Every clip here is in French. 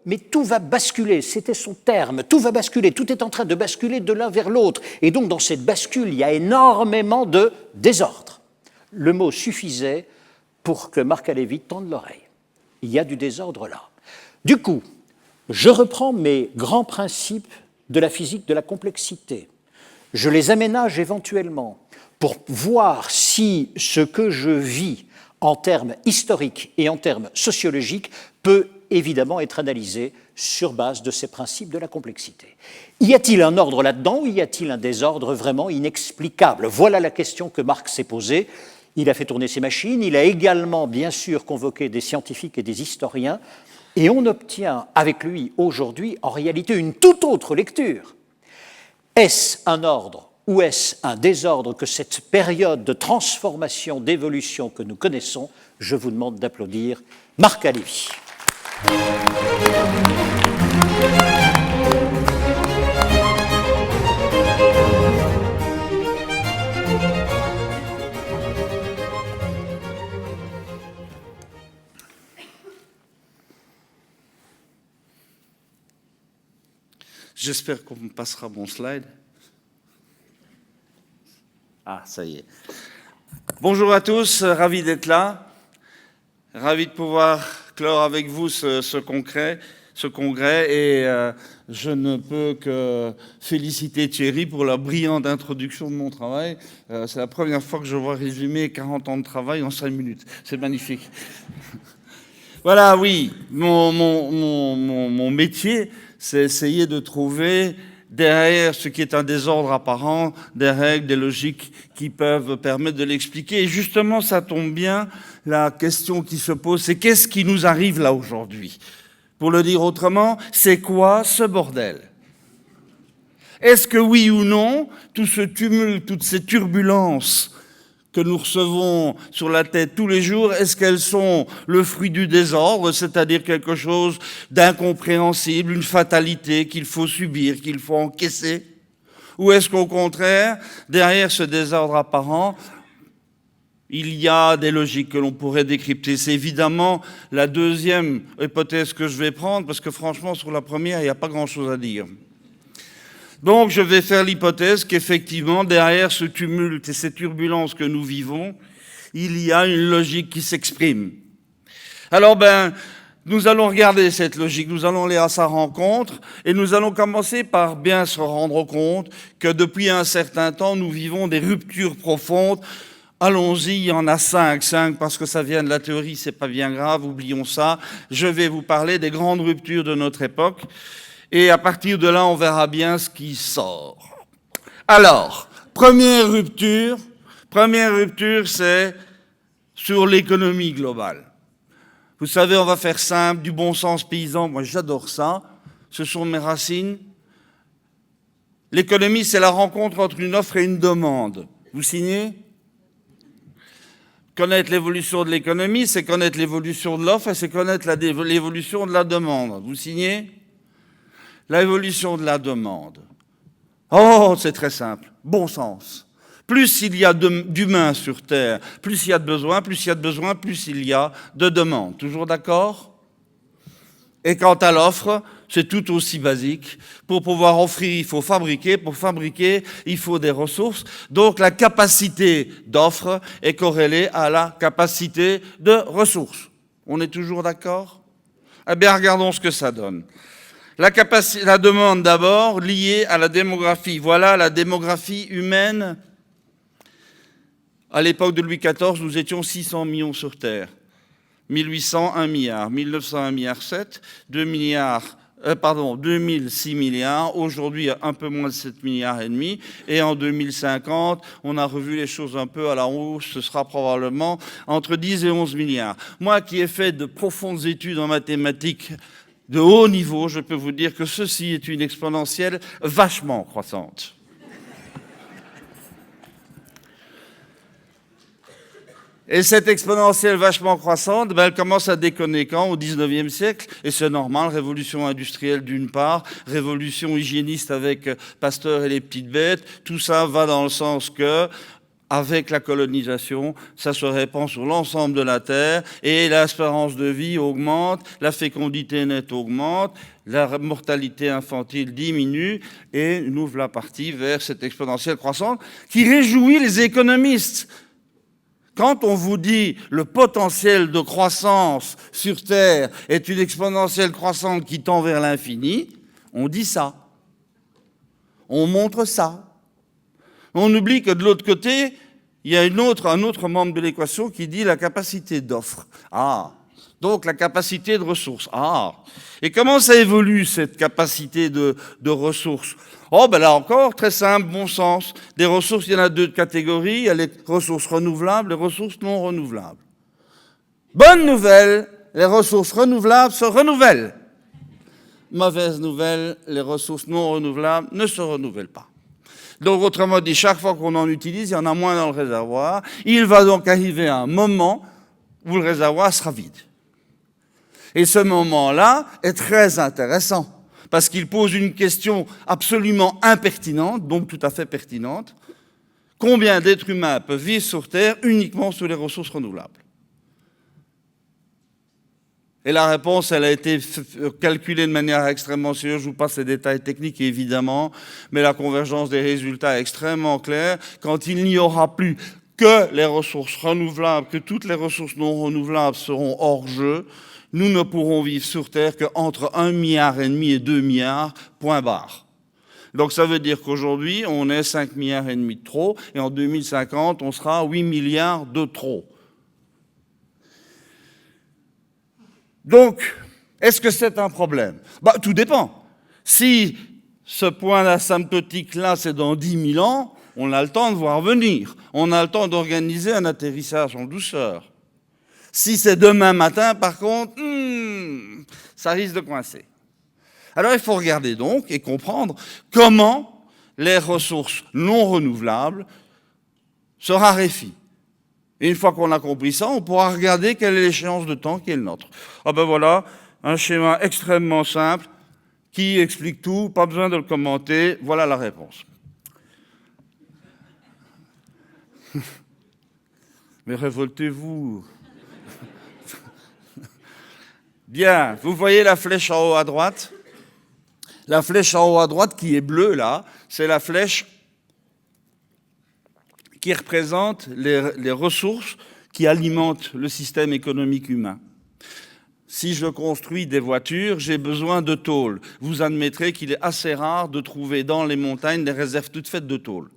mais tout va basculer, c'était son terme, tout va basculer, tout est en train de basculer de l'un vers l'autre. Et donc dans cette bascule, il y a énormément de désordre. Le mot suffisait pour que Marc Halévy tende l'oreille. Il y a du désordre là. Du coup, je reprends mes grands principes de la physique de la complexité. Je les aménage éventuellement pour voir si ce que je vis en termes historiques et en termes sociologiques peut évidemment être analysé sur base de ces principes de la complexité. Y a-t-il un ordre là-dedans ou y a-t-il un désordre vraiment inexplicable? Voilà la question que Marx s'est posée. Il a fait tourner ses machines, il a également bien sûr convoqué des scientifiques et des historiens, et on obtient avec lui aujourd'hui en réalité une toute autre lecture. Est-ce un ordre ou est-ce un désordre que cette période de transformation, d'évolution que nous connaissons? Je vous demande d'applaudir Marc Halévy. J'espère qu'on me passera mon slide. Ah, ça y est. Bonjour à tous, ravi d'être là. Ravi de pouvoir clore avec vous ce congrès. Et je ne peux que féliciter Thierry pour la brillante introduction de mon travail. C'est la première fois que je vois résumer 40 ans de travail en 5 minutes. C'est magnifique. Voilà, oui, mon métier, c'est essayer de trouver derrière ce qui est un désordre apparent, des règles, des logiques qui peuvent permettre de l'expliquer. Et justement, ça tombe bien, la question qui se pose, c'est qu'est-ce qui nous arrive là aujourd'hui? Pour le dire autrement, c'est quoi ce bordel? Est-ce que oui ou non, tout ce tumulte, toutes ces turbulences que nous recevons sur la tête tous les jours, est-ce qu'elles sont le fruit du désordre, c'est-à-dire quelque chose d'incompréhensible, une fatalité qu'il faut subir, qu'il faut encaisser? Ou est-ce qu'au contraire, derrière ce désordre apparent, il y a des logiques que l'on pourrait décrypter? C'est évidemment la deuxième hypothèse que je vais prendre, parce que franchement, sur la première, il n'y a pas grand-chose à dire. Donc, je vais faire l'hypothèse qu'effectivement, derrière ce tumulte et ces turbulences que nous vivons, il y a une logique qui s'exprime. Alors, nous allons regarder cette logique, nous allons aller à sa rencontre, et nous allons commencer par bien se rendre compte que depuis un certain temps, nous vivons des ruptures profondes. Allons-y, il y en a 5 parce que ça vient de la théorie, c'est pas bien grave, oublions ça. Je vais vous parler des grandes ruptures de notre époque. Et à partir de là, on verra bien ce qui sort. Alors, première rupture, c'est sur l'économie globale. Vous savez, on va faire simple, du bon sens paysan, moi j'adore ça, ce sont mes racines. L'économie, c'est la rencontre entre une offre et une demande. Vous signez? Connaître l'évolution de l'économie, c'est connaître l'évolution de l'offre et c'est connaître l'évolution de la demande. Vous signez? L'évolution de la demande. Oh, c'est très simple. Bon sens. Plus il y a d'humains sur Terre, plus il y a de besoins, plus il y a de besoins, plus il y a de demandes. Toujours d'accord? Et quant à l'offre, c'est tout aussi basique. Pour pouvoir offrir, il faut fabriquer. Pour fabriquer, il faut des ressources. Donc la capacité d'offre est corrélée à la capacité de ressources. On est toujours d'accord? Eh bien, regardons ce que ça donne. La demande d'abord, liée à la démographie. Voilà la démographie humaine. À l'époque de Louis XIV, nous étions 600 millions sur Terre. 1800, 1 milliard. 1900, 1,7 milliard. 2000, 6 milliards. Aujourd'hui, un peu moins de 7 milliards et demi. Et en 2050, on a revu les choses un peu à la hausse. Ce sera probablement entre 10 et 11 milliards. Moi qui ai fait de profondes études en mathématiques de haut niveau, je peux vous dire que ceci est une exponentielle vachement croissante. Et cette exponentielle vachement croissante, elle commence à déconner quand? Au 19e siècle, et c'est normal, révolution industrielle d'une part, révolution hygiéniste avec Pasteur et les petites bêtes, tout ça va dans le sens que, avec la colonisation, ça se répand sur l'ensemble de la Terre et l'espérance de vie augmente, la fécondité nette augmente, la mortalité infantile diminue et nous voilà partis vers cette exponentielle croissance qui réjouit les économistes. Quand on vous dit le potentiel de croissance sur Terre est une exponentielle croissante qui tend vers l'infini, on dit ça. On montre ça. On oublie que de l'autre côté, il y a un autre membre de l'équation qui dit la capacité d'offre. Ah, donc la capacité de ressources. Ah, et comment ça évolue cette capacité de ressources? Oh, ben là encore, très simple, bon sens. Des ressources, il y en a deux catégories. Il y a les ressources renouvelables, les ressources non renouvelables. Bonne nouvelle, les ressources renouvelables se renouvellent. Mauvaise nouvelle, les ressources non renouvelables ne se renouvellent pas. Donc, autrement dit, chaque fois qu'on en utilise, il y en a moins dans le réservoir. Il va donc arriver un moment où le réservoir sera vide. Et ce moment-là est très intéressant, parce qu'il pose une question absolument impertinente, donc tout à fait pertinente. Combien d'êtres humains peuvent vivre sur Terre uniquement sur les ressources renouvelables? Et la réponse, elle a été calculée de manière extrêmement sérieuse. Je vous passe les détails techniques, évidemment, mais la convergence des résultats est extrêmement claire. Quand il n'y aura plus que les ressources renouvelables, que toutes les ressources non renouvelables seront hors jeu, nous ne pourrons vivre sur Terre qu'entre 1,5 milliard et 2 milliards, point barre. Donc ça veut dire qu'aujourd'hui, on est 5,5 milliards de trop, et en 2050, on sera 8 milliards de trop. Donc, est-ce que c'est un problème? Tout dépend. Si ce point asymptotique-là, c'est dans 10 000 ans, on a le temps de voir venir. On a le temps d'organiser un atterrissage en douceur. Si c'est demain matin, par contre, ça risque de coincer. Alors, il faut regarder donc et comprendre comment les ressources non renouvelables se raréfient. Et une fois qu'on a compris ça, on pourra regarder quelle est l'échéance de temps qui est le nôtre. Ah ben voilà, un schéma extrêmement simple qui explique tout, pas besoin de le commenter, voilà la réponse. Mais révoltez-vous. Bien, vous voyez la flèche en haut à droite? La flèche en haut à droite qui est bleue là, c'est la flèche qui représente les ressources qui alimentent le système économique humain. Si je construis des voitures, j'ai besoin de tôle. Vous admettrez qu'il est assez rare de trouver dans les montagnes des réserves toutes faites de tôle.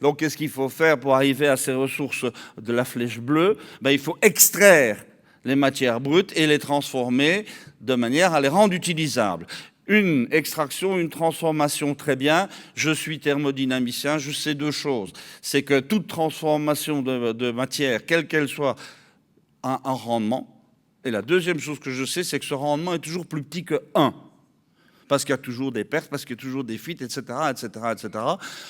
Donc, qu'est-ce qu'il faut faire pour arriver à ces ressources de la flèche bleue? Il faut extraire les matières brutes et les transformer de manière à les rendre utilisables. Une extraction, une transformation, très bien. Je suis thermodynamicien, je sais deux choses. C'est que toute transformation de matière, quelle qu'elle soit, a un rendement. Et la deuxième chose que je sais, c'est que ce rendement est toujours plus petit que 1. Parce qu'il y a toujours des pertes, parce qu'il y a toujours des fuites, etc., etc., etc.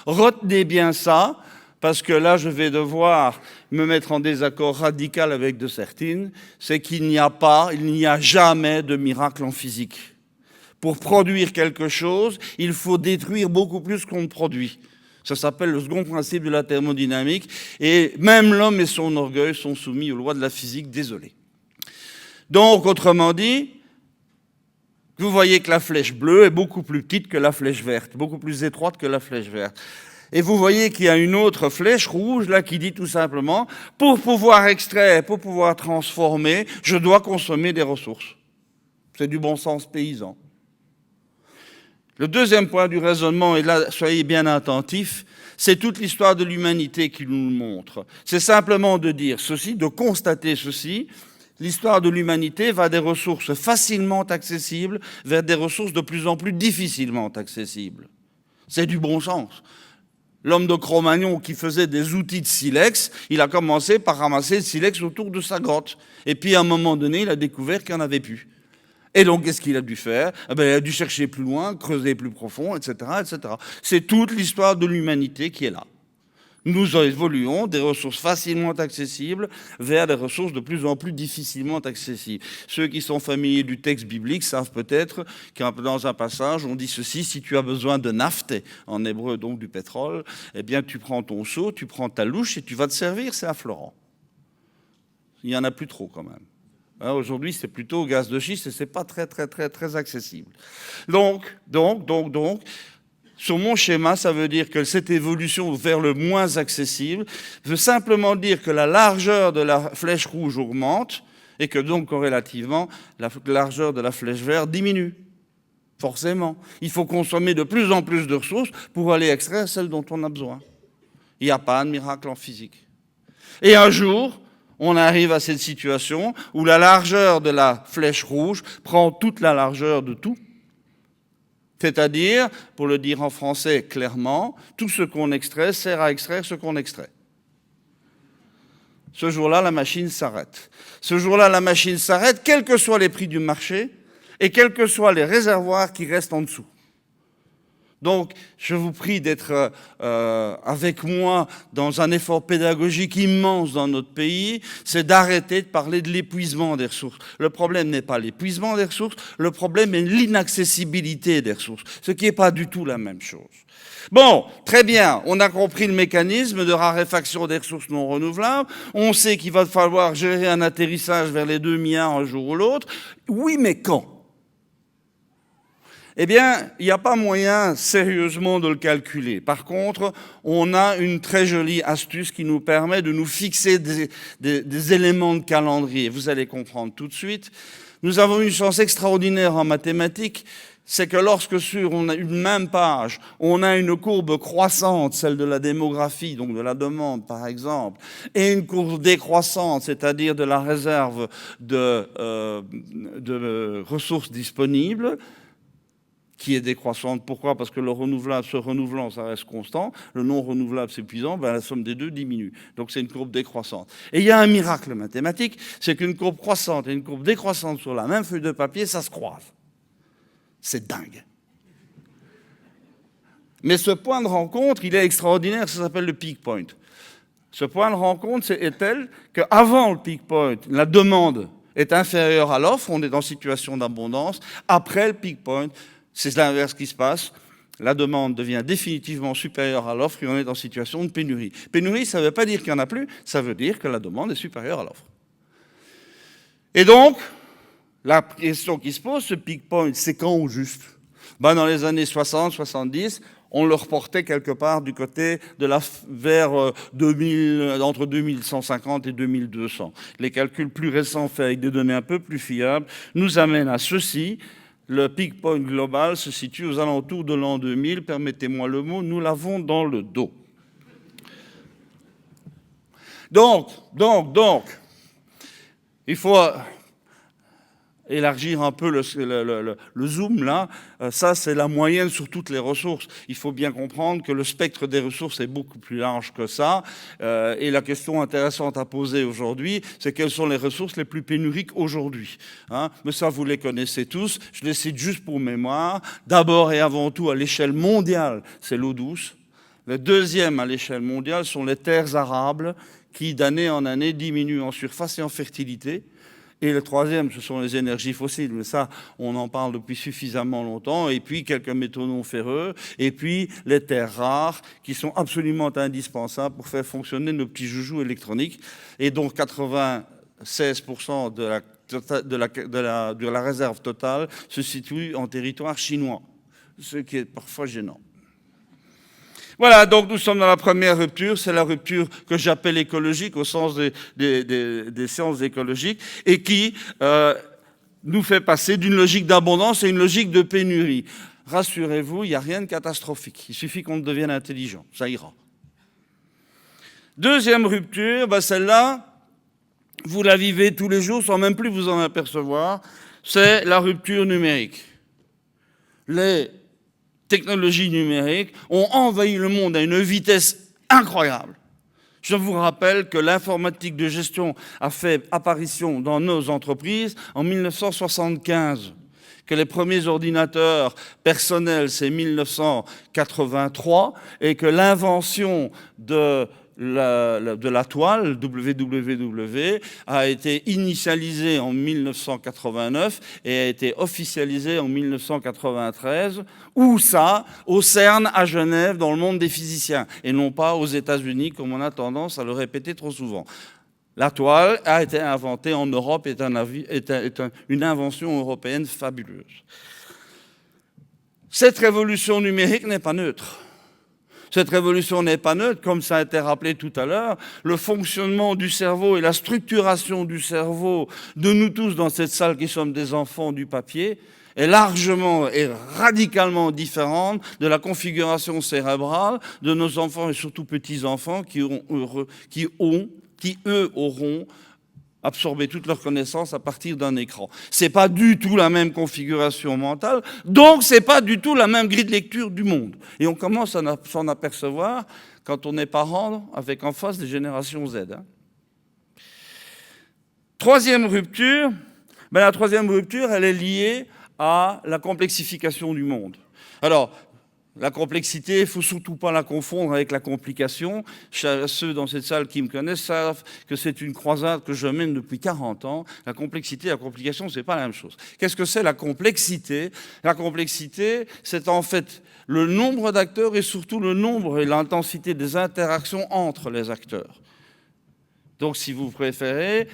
Retenez bien ça, parce que là, je vais devoir me mettre en désaccord radical avec de certaines. C'est qu'il n'y a jamais de miracle en physique. Pour produire quelque chose, il faut détruire beaucoup plus qu'on ne produit. Ça s'appelle le second principe de la thermodynamique. Et même l'homme et son orgueil sont soumis aux lois de la physique, désolé. Donc, autrement dit, vous voyez que la flèche bleue est beaucoup plus petite que la flèche verte, beaucoup plus étroite que la flèche verte. Et vous voyez qu'il y a une autre flèche rouge là qui dit tout simplement, pour pouvoir extraire, pour pouvoir transformer, je dois consommer des ressources. C'est du bon sens paysan. Le deuxième point du raisonnement, et là, soyez bien attentifs, c'est toute l'histoire de l'humanité qui nous le montre. C'est simplement de dire ceci, de constater ceci. L'histoire de l'humanité va des ressources facilement accessibles vers des ressources de plus en plus difficilement accessibles. C'est du bon sens. L'homme de Cro-Magnon qui faisait des outils de silex, il a commencé par ramasser le silex autour de sa grotte. Et puis à un moment donné, il a découvert qu'il n'y en avait plus. Et donc, qu'est-ce qu'il a dû faire? Il a dû chercher plus loin, creuser plus profond, etc., etc. C'est toute l'histoire de l'humanité qui est là. Nous évoluons des ressources facilement accessibles vers des ressources de plus en plus difficilement accessibles. Ceux qui sont familiers du texte biblique savent peut-être que dans un passage, on dit ceci: si tu as besoin de naphte, en hébreu donc du pétrole, eh bien tu prends ton seau, tu prends ta louche et tu vas te servir, c'est affleurant. Il n'y en a plus trop quand même. Aujourd'hui, c'est plutôt au gaz de schiste et c'est pas très accessible. Donc, sur mon schéma, ça veut dire que cette évolution vers le moins accessible veut simplement dire que la largeur de la flèche rouge augmente et que donc, corrélativement, la largeur de la flèche verte diminue. Forcément. Il faut consommer de plus en plus de ressources pour aller extraire celles dont on a besoin. Il n'y a pas de miracle en physique. Et un jour, on arrive à cette situation où la largeur de la flèche rouge prend toute la largeur de tout. C'est-à-dire, pour le dire en français clairement, tout ce qu'on extrait sert à extraire ce qu'on extrait. Ce jour-là, la machine s'arrête. Ce jour-là, la machine s'arrête, quels que soient les prix du marché et quels que soient les réservoirs qui restent en dessous. Donc, je vous prie d'être avec moi dans un effort pédagogique immense dans notre pays, c'est d'arrêter de parler de l'épuisement des ressources. Le problème n'est pas l'épuisement des ressources, le problème est l'inaccessibilité des ressources, ce qui n'est pas du tout la même chose. Bon, très bien, on a compris le mécanisme de raréfaction des ressources non renouvelables, on sait qu'il va falloir gérer un atterrissage vers les 2 milliards un jour ou l'autre. Oui, mais quand ? Eh bien, il n'y a pas moyen sérieusement de le calculer. Par contre, on a une très jolie astuce qui nous permet de nous fixer des éléments de calendrier. Vous allez comprendre tout de suite. Nous avons une chance extraordinaire en mathématiques, c'est que lorsque sur une même page, on a une courbe croissante, celle de la démographie, donc de la demande par exemple, et une courbe décroissante, c'est-à-dire de la réserve de ressources disponibles, qui est décroissante. Pourquoi ? Parce que le renouvelable, se renouvelant, ça reste constant. Le non renouvelable s'épuisant, la somme des deux diminue. Donc c'est une courbe décroissante. Et il y a un miracle mathématique, c'est qu'une courbe croissante et une courbe décroissante sur la même feuille de papier, ça se croise. C'est dingue. Mais ce point de rencontre, il est extraordinaire, ça s'appelle le peak point. Ce point de rencontre est tel qu'avant le peak point, la demande est inférieure à l'offre, on est dans situation d'abondance. Après le peak point, c'est l'inverse qui se passe. La demande devient définitivement supérieure à l'offre et on est en situation de pénurie. Pénurie, ça ne veut pas dire qu'il n'y en a plus, ça veut dire que la demande est supérieure à l'offre. Et donc, la question qui se pose, ce peak point, c'est quand au juste ? Dans les années 60, 70, on le reportait quelque part du côté de vers 2000, entre 2150 et 2200. Les calculs plus récents faits avec des données un peu plus fiables nous amènent à ceci. Le peak point global se situe aux alentours de l'an 2000. Permettez-moi le mot, nous l'avons dans le dos. Donc, il faut élargir un peu le zoom là. Ça, c'est la moyenne sur toutes les ressources. Il faut bien comprendre que le spectre des ressources est beaucoup plus large que ça. Et la question intéressante à poser aujourd'hui, c'est quelles sont les ressources les plus pénuriques aujourd'hui, hein ? Mais ça, vous les connaissez tous. Je les cite juste pour mémoire. D'abord et avant tout, à l'échelle mondiale, c'est l'eau douce. Le deuxième à l'échelle mondiale sont les terres arables qui, d'année en année, diminuent en surface et en fertilité. Et le troisième, ce sont les énergies fossiles. Mais ça, on en parle depuis suffisamment longtemps. Et puis, quelques métaux non ferreux. Et puis, les terres rares, qui sont absolument indispensables pour faire fonctionner nos petits joujoux électroniques. Et donc, 96% de la réserve totale se situe en territoire chinois. Ce qui est parfois gênant. Voilà, donc nous sommes dans la première rupture, c'est la rupture que j'appelle écologique au sens des sciences écologiques et qui nous fait passer d'une logique d'abondance à une logique de pénurie. Rassurez-vous, il n'y a rien de catastrophique, il suffit qu'on devienne intelligent, ça ira. Deuxième rupture, celle-là, vous la vivez tous les jours sans même plus vous en apercevoir, c'est la rupture numérique. Les technologies numériques ont envahi le monde à une vitesse incroyable. Je vous rappelle que l'informatique de gestion a fait apparition dans nos entreprises en 1975. que les premiers ordinateurs personnels, c'est 1983, et que l'invention de la toile, www, a été initialisée en 1989 et a été officialisée en 1993. Où ça? Au CERN à Genève, dans le monde des physiciens, et non pas aux États-Unis, comme on a tendance à le répéter trop souvent. La toile a été inventée en Europe, est une invention européenne fabuleuse. Cette révolution numérique n'est pas neutre. Cette révolution n'est pas neutre, comme ça a été rappelé tout à l'heure. Le fonctionnement du cerveau et la structuration du cerveau de nous tous dans cette salle qui sommes des enfants du papier est largement et radicalement différente de la configuration cérébrale de nos enfants et surtout petits-enfants qui eux auront absorber toutes leurs connaissances à partir d'un écran. C'est pas du tout la même configuration mentale, donc c'est pas du tout la même grille de lecture du monde. Et on commence à s'en apercevoir quand on est parent avec en face des générations Z. Troisième rupture, la troisième rupture, elle est liée à la complexification du monde. Alors, la complexité, il ne faut surtout pas la confondre avec la complication. Ceux dans cette salle qui me connaissent savent que c'est une croisade que je mène depuis 40 ans. La complexité et la complication, ce n'est pas la même chose. Qu'est-ce que c'est la complexité? La complexité, c'est en fait le nombre d'acteurs et surtout le nombre et l'intensité des interactions entre les acteurs. Donc, si vous préférez,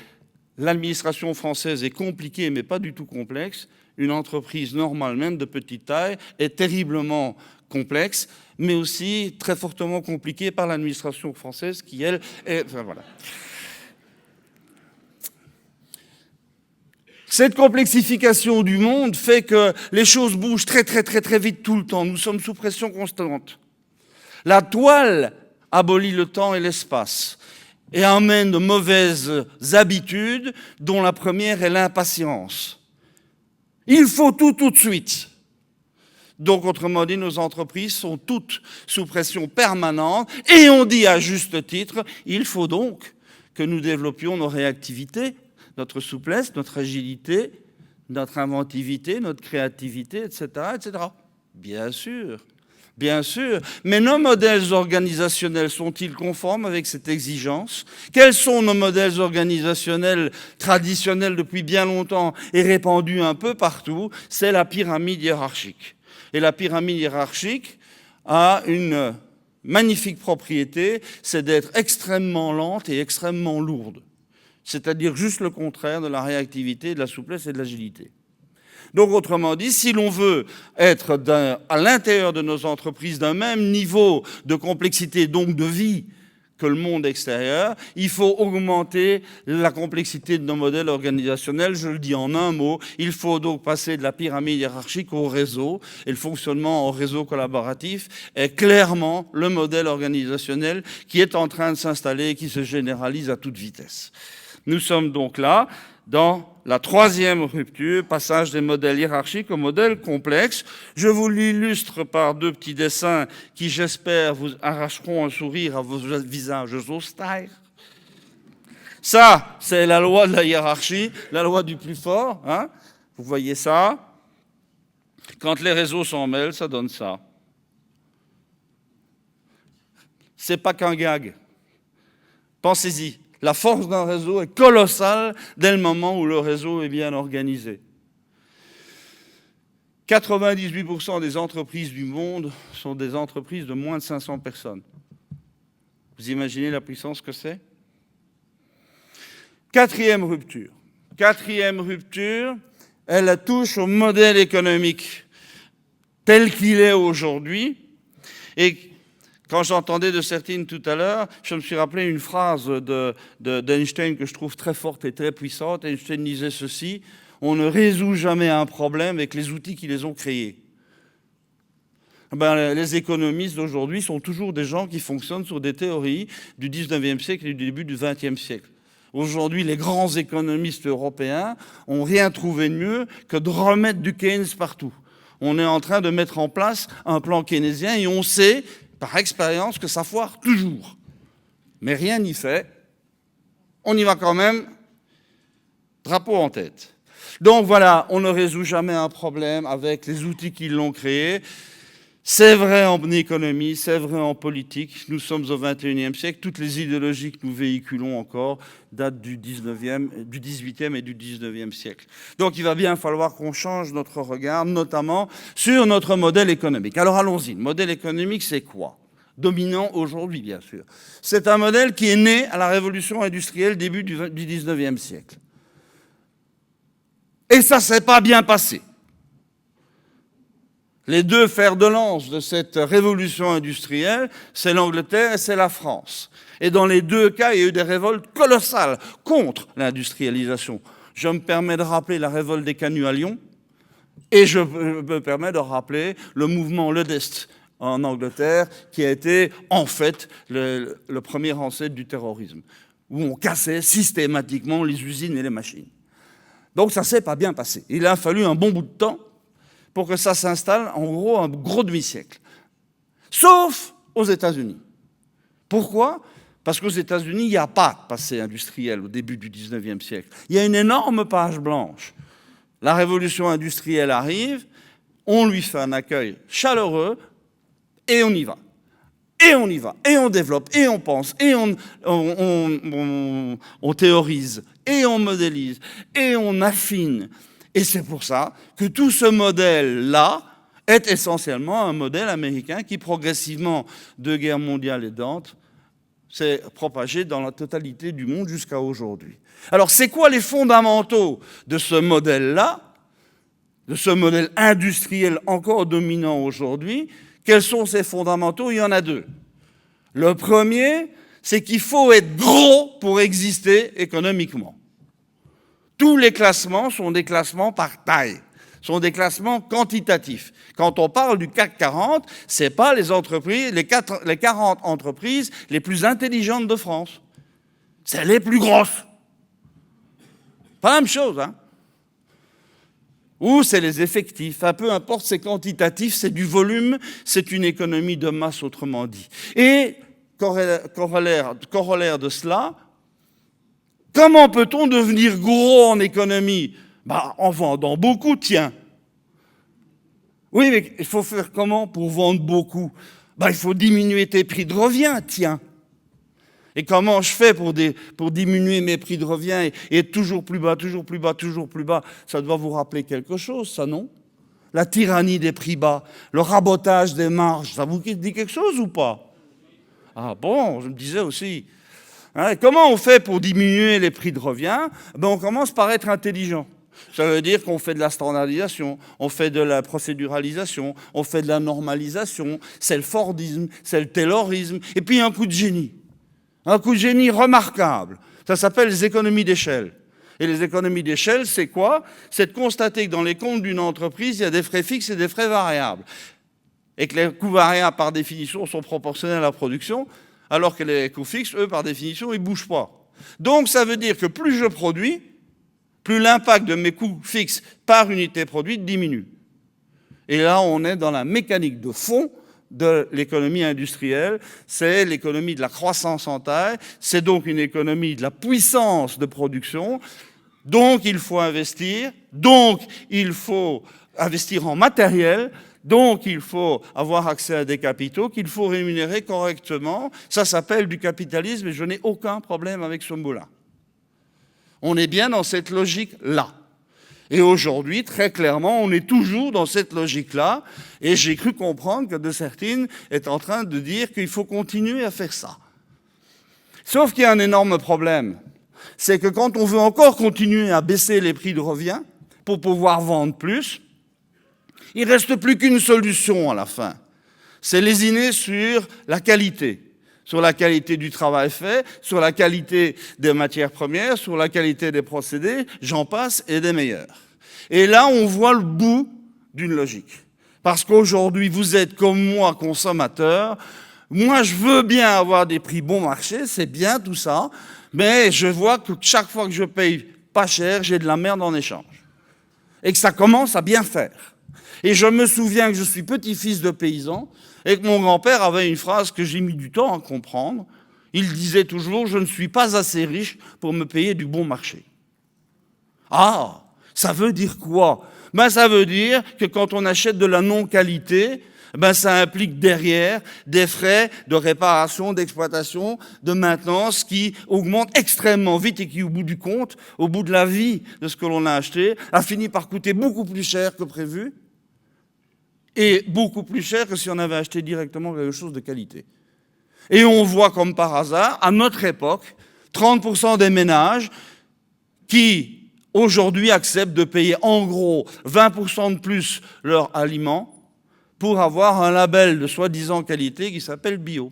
l'administration française est compliquée, mais pas du tout complexe. Une entreprise normale, même de petite taille, est terriblement complexe, mais aussi très fortement compliquée par l'administration française qui, elle, est... Enfin, voilà. Cette complexification du monde fait que les choses bougent très vite tout le temps. Nous sommes sous pression constante. La toile abolit le temps et l'espace et amène de mauvaises habitudes, dont la première est l'impatience. Il faut tout de suite. Donc, autrement dit, nos entreprises sont toutes sous pression permanente et on dit à juste titre, il faut donc que nous développions nos réactivités, notre souplesse, notre agilité, notre inventivité, notre créativité, etc., etc. Bien sûr, mais nos modèles organisationnels sont-ils conformes avec cette exigence? Quels sont nos modèles organisationnels traditionnels depuis bien longtemps et répandus un peu partout? C'est la pyramide hiérarchique. Et la pyramide hiérarchique a une magnifique propriété, c'est d'être extrêmement lente et extrêmement lourde. C'est-à-dire juste le contraire de la réactivité, de la souplesse et de l'agilité. Donc, autrement dit, si l'on veut être à l'intérieur de nos entreprises d'un même niveau de complexité, donc de vie, que le monde extérieur, il faut augmenter la complexité de nos modèles organisationnels. Je le dis en un mot, il faut donc passer de la pyramide hiérarchique au réseau, et le fonctionnement en réseau collaboratif est clairement le modèle organisationnel qui est en train de s'installer et qui se généralise à toute vitesse. Nous sommes donc là dans la troisième rupture, passage des modèles hiérarchiques aux modèles complexes. Je vous l'illustre par deux petits dessins qui, j'espère, vous arracheront un sourire à vos visages austères. Ça, c'est la loi de la hiérarchie, la loi du plus fort. Hein. Vous voyez ça? Quand les réseaux s'en mêlent, ça donne ça. C'est pas qu'un gag. Pensez-y. La force d'un réseau est colossale dès le moment où le réseau est bien organisé. 98% des entreprises du monde sont des entreprises de moins de 500 personnes. Vous imaginez la puissance que c'est? Quatrième rupture, elle touche au modèle économique tel qu'il est aujourd'hui. Et quand j'entendais de Sertine tout à l'heure, je me suis rappelé une phrase d'Einstein que je trouve très forte et très puissante. Einstein disait ceci: on ne résout jamais un problème avec les outils qui les ont créés. Les économistes d'aujourd'hui sont toujours des gens qui fonctionnent sur des théories du 19e siècle et du début du 20e siècle. Aujourd'hui, les grands économistes européens n'ont rien trouvé de mieux que de remettre du Keynes partout. On est en train de mettre en place un plan keynésien et on sait par expérience que ça foire toujours. Mais rien n'y fait. On y va quand même, drapeau en tête. Donc voilà, on ne résout jamais un problème avec les outils qui l'ont créé. C'est vrai en économie, c'est vrai en politique. Nous sommes au XXIe siècle. Toutes les idéologies que nous véhiculons encore datent du XVIIIe et du XIXe siècle. Donc il va bien falloir qu'on change notre regard, notamment sur notre modèle économique. Alors allons-y. Le modèle économique, c'est quoi? Dominant aujourd'hui, bien sûr. C'est un modèle qui est né à la révolution industrielle début du XIXe siècle. Et ça ne s'est pas bien passé. Les deux fers de lance de cette révolution industrielle, c'est l'Angleterre et c'est la France. Et dans les deux cas, il y a eu des révoltes colossales contre l'industrialisation. Je me permets de rappeler la révolte des canuts à Lyon, et je me permets de rappeler le mouvement Le Dest en Angleterre, qui a été en fait le premier ancêtre du terrorisme, où on cassait systématiquement les usines et les machines. Donc ça ne s'est pas bien passé. Il a fallu un bon bout de temps pour que ça s'installe, en gros, un gros demi-siècle. Sauf aux États-Unis. Pourquoi? Parce qu'aux États-Unis, il n'y a pas de passé industriel au début du XIXe siècle. Il y a une énorme page blanche. La révolution industrielle arrive, on lui fait un accueil chaleureux, et on y va. Et on y va, et on développe, et on pense, et on théorise, et on modélise, et on affine. Et c'est pour ça que tout ce modèle-là est essentiellement un modèle américain qui, progressivement, deux guerres mondiales aidantes, s'est propagé dans la totalité du monde jusqu'à aujourd'hui. Alors, c'est quoi les fondamentaux de ce modèle-là, de ce modèle industriel encore dominant aujourd'hui? Quels sont ces fondamentaux? Il y en a deux. Le premier, c'est qu'il faut être gros pour exister économiquement. Tous les classements sont des classements par taille, sont des classements quantitatifs. Quand on parle du CAC 40, ce n'est pas les entreprises, les 40 entreprises les plus intelligentes de France. C'est les plus grosses. Pas la même chose, hein? Ou c'est les effectifs. Peu importe, c'est quantitatif, c'est du volume, c'est une économie de masse, autrement dit. Et corollaire de cela, comment peut-on devenir gros en économie? En vendant beaucoup, tiens. Oui, mais il faut faire comment pour vendre beaucoup? Il faut diminuer tes prix de revient, tiens. Et comment je fais pour diminuer mes prix de revient et toujours plus bas, toujours plus bas, toujours plus bas? Ça doit vous rappeler quelque chose, ça, non? La tyrannie des prix bas, le rabotage des marges, ça vous dit quelque chose ou pas? Ah bon, je me disais aussi. Comment on fait pour diminuer les prix de revient? On commence par être intelligent. Ça veut dire qu'on fait de la standardisation, on fait de la procéduralisation, on fait de la normalisation, c'est le Fordisme, c'est le Taylorisme, et puis un coup de génie. Un coup de génie remarquable. Ça s'appelle les économies d'échelle. Et les économies d'échelle, c'est quoi? C'est de constater que dans les comptes d'une entreprise, il y a des frais fixes et des frais variables. Et que les coûts variables, par définition, sont proportionnels à la production, alors que les coûts fixes, eux, par définition, ils ne bougent pas. Donc, ça veut dire que plus je produis, plus l'impact de mes coûts fixes par unité produite diminue. Et là, on est dans la mécanique de fond de l'économie industrielle, c'est l'économie de la croissance en taille, c'est donc une économie de la puissance de production, donc il faut investir en matériel, donc il faut avoir accès à des capitaux qu'il faut rémunérer correctement. Ça s'appelle du capitalisme et je n'ai aucun problème avec ce mot-là. On est bien dans cette logique-là. Et aujourd'hui, très clairement, on est toujours dans cette logique-là. Et j'ai cru comprendre que De Sertine est en train de dire qu'il faut continuer à faire ça. Sauf qu'il y a un énorme problème. C'est que quand on veut encore continuer à baisser les prix de revient pour pouvoir vendre plus, il ne reste plus qu'une solution à la fin. C'est lésiner sur la qualité du travail fait, sur la qualité des matières premières, sur la qualité des procédés, j'en passe, et des meilleurs. Et là, on voit le bout d'une logique. Parce qu'aujourd'hui, vous êtes comme moi, consommateur. Moi, je veux bien avoir des prix bon marché, c'est bien tout ça, mais je vois que chaque fois que je paye pas cher, j'ai de la merde en échange. Et que ça commence à bien faire. Et je me souviens que je suis petit-fils de paysan et que mon grand-père avait une phrase que j'ai mis du temps à comprendre. Il disait toujours « Je ne suis pas assez riche pour me payer du bon marché ». Ah, Ça veut dire quoi? Ça veut dire que quand on achète de la non-qualité, ça implique derrière des frais de réparation, d'exploitation, de maintenance qui augmentent extrêmement vite et qui, au bout du compte, au bout de la vie de ce que l'on a acheté, a fini par coûter beaucoup plus cher que prévu et beaucoup plus cher que si on avait acheté directement quelque chose de qualité. Et on voit comme par hasard, à notre époque, 30% des ménages qui, aujourd'hui, acceptent de payer en gros 20% de plus leurs aliments pour avoir un label de soi-disant qualité qui s'appelle bio.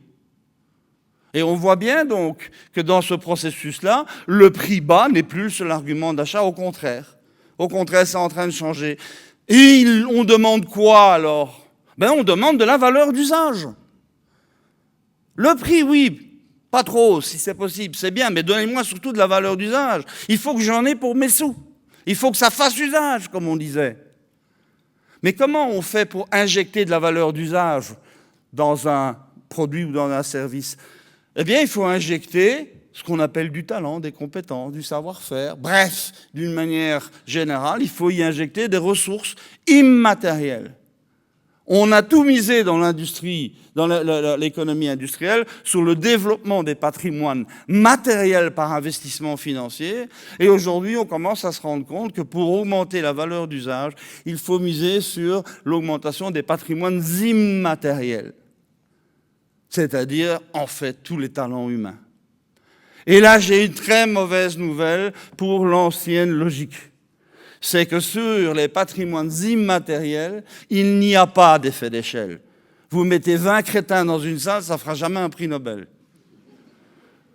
Et on voit bien donc que dans ce processus-là, le prix bas n'est plus le seul argument d'achat, au contraire. Au contraire, c'est en train de changer. Et on demande quoi alors? On demande de la valeur d'usage. Le prix, oui, pas trop, si c'est possible, c'est bien, mais donnez-moi surtout de la valeur d'usage. Il faut que j'en ai pour mes sous. Il faut que ça fasse usage, comme on disait. Mais comment on fait pour injecter de la valeur d'usage dans un produit ou dans un service? Il faut injecter ce qu'on appelle du talent, des compétences, du savoir-faire. Bref, d'une manière générale, il faut y injecter des ressources immatérielles. On a tout misé dans l'industrie, dans l'économie industrielle, sur le développement des patrimoines matériels par investissement financier. Et aujourd'hui, on commence à se rendre compte que pour augmenter la valeur d'usage, il faut miser sur l'augmentation des patrimoines immatériels. C'est-à-dire, en fait, tous les talents humains. Et là, j'ai une très mauvaise nouvelle pour l'ancienne logique. C'est que sur les patrimoines immatériels, il n'y a pas d'effet d'échelle. Vous mettez 20 crétins dans une salle, ça ne fera jamais un prix Nobel.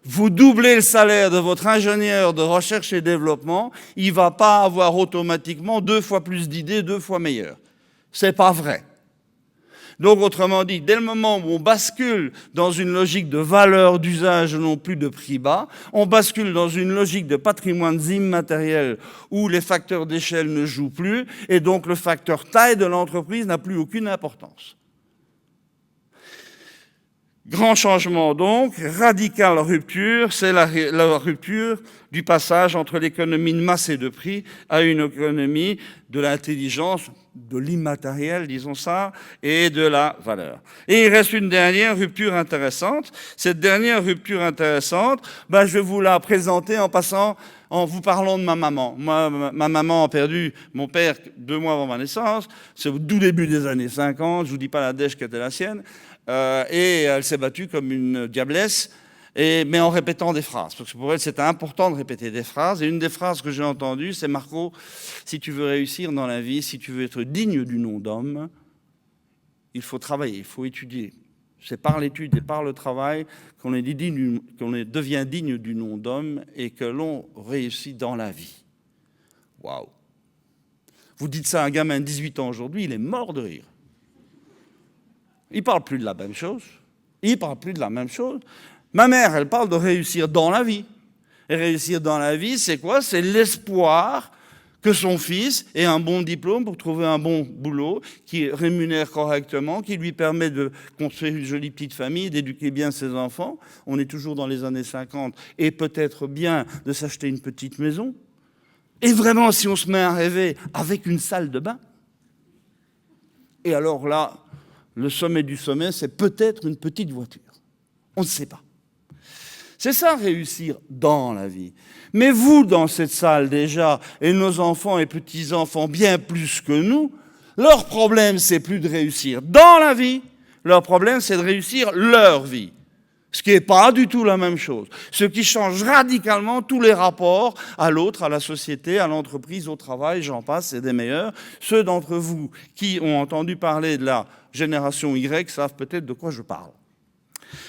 Vous doublez le salaire de votre ingénieur de recherche et développement, il ne va pas avoir automatiquement 2 fois plus d'idées, 2 fois meilleures. Ce n'est pas vrai. Donc, autrement dit, dès le moment où on bascule dans une logique de valeur d'usage, non plus de prix bas, on bascule dans une logique de patrimoines immatériels où les facteurs d'échelle ne jouent plus, et donc le facteur taille de l'entreprise n'a plus aucune importance. Grand changement donc, radicale rupture, c'est la rupture du passage entre l'économie de masse et de prix à une économie de l'intelligence, de l'immatériel, disons ça, et de la valeur. Et il reste une dernière rupture intéressante. Cette dernière rupture intéressante, je vais vous la présenter en vous parlant de ma maman. Moi, ma maman a perdu mon père 2 mois avant ma naissance, c'est au tout début des années 50, je vous dis pas la dèche qui était la sienne, et elle s'est battue comme une diablesse, mais en répétant des phrases. Parce que pour elle, c'était important de répéter des phrases. Et une des phrases que j'ai entendues, c'est « Marco, si tu veux réussir dans la vie, si tu veux être digne du nom d'homme, il faut travailler, il faut étudier. C'est par l'étude et par le travail qu'on devient digne du nom d'homme et que l'on réussit dans la vie. » Waouh! Vous dites ça à un gamin de 18 ans aujourd'hui, il est mort de rire. Il ne parle plus de la même chose. Ma mère, elle parle de réussir dans la vie. Et réussir dans la vie, c'est quoi? C'est l'espoir que son fils ait un bon diplôme pour trouver un bon boulot, qui rémunère correctement, qui lui permet de construire une jolie petite famille, d'éduquer bien ses enfants. On est toujours dans les années 50, et peut-être bien de s'acheter une petite maison. Et vraiment, si on se met à rêver, avec une salle de bain. Et alors là, le sommet du sommet, c'est peut-être une petite voiture. On ne sait pas. C'est ça, réussir dans la vie. Mais vous, dans cette salle déjà, et nos enfants et petits-enfants bien plus que nous, leur problème, c'est plus de réussir dans la vie, leur problème, c'est de réussir leur vie. Ce qui n'est pas du tout la même chose. Ce qui change radicalement tous les rapports à l'autre, à la société, à l'entreprise, au travail, j'en passe, c'est des meilleurs. Ceux d'entre vous qui ont entendu parler de la génération Y savent peut-être de quoi je parle.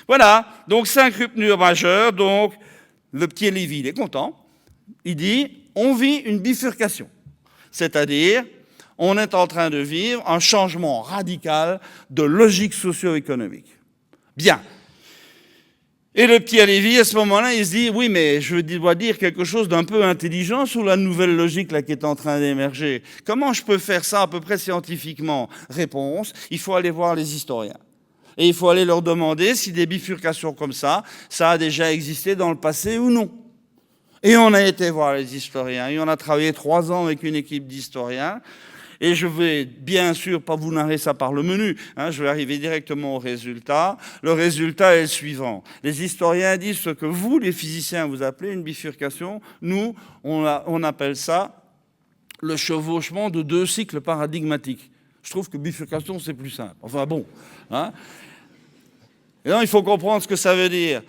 Voilà, donc 5 ruptures majeures. Donc, le petit Lévy, il est content. Il dit, on vit une bifurcation. C'est-à-dire, on est en train de vivre un changement radical de logique socio-économique. Bien. Et le petit Lévy, à ce moment-là, il se dit, oui, mais je dois dire quelque chose d'un peu intelligent sur la nouvelle logique là, qui est en train d'émerger. Comment je peux faire ça à peu près scientifiquement? Réponse, il faut aller voir les historiens. Et il faut aller leur demander si des bifurcations comme ça a déjà existé dans le passé ou non. Et on a été voir les historiens, et on a travaillé 3 ans avec une équipe d'historiens. Et je vais bien sûr pas vous narrer ça par le menu, je vais arriver directement au résultat. Le résultat est le suivant. Les historiens disent ce que vous, les physiciens, vous appelez une bifurcation. Nous, on appelle ça le chevauchement de 2 cycles paradigmatiques. Je trouve que bifurcation, c'est plus simple. Enfin bon. Et donc, il faut comprendre ce que ça veut dire.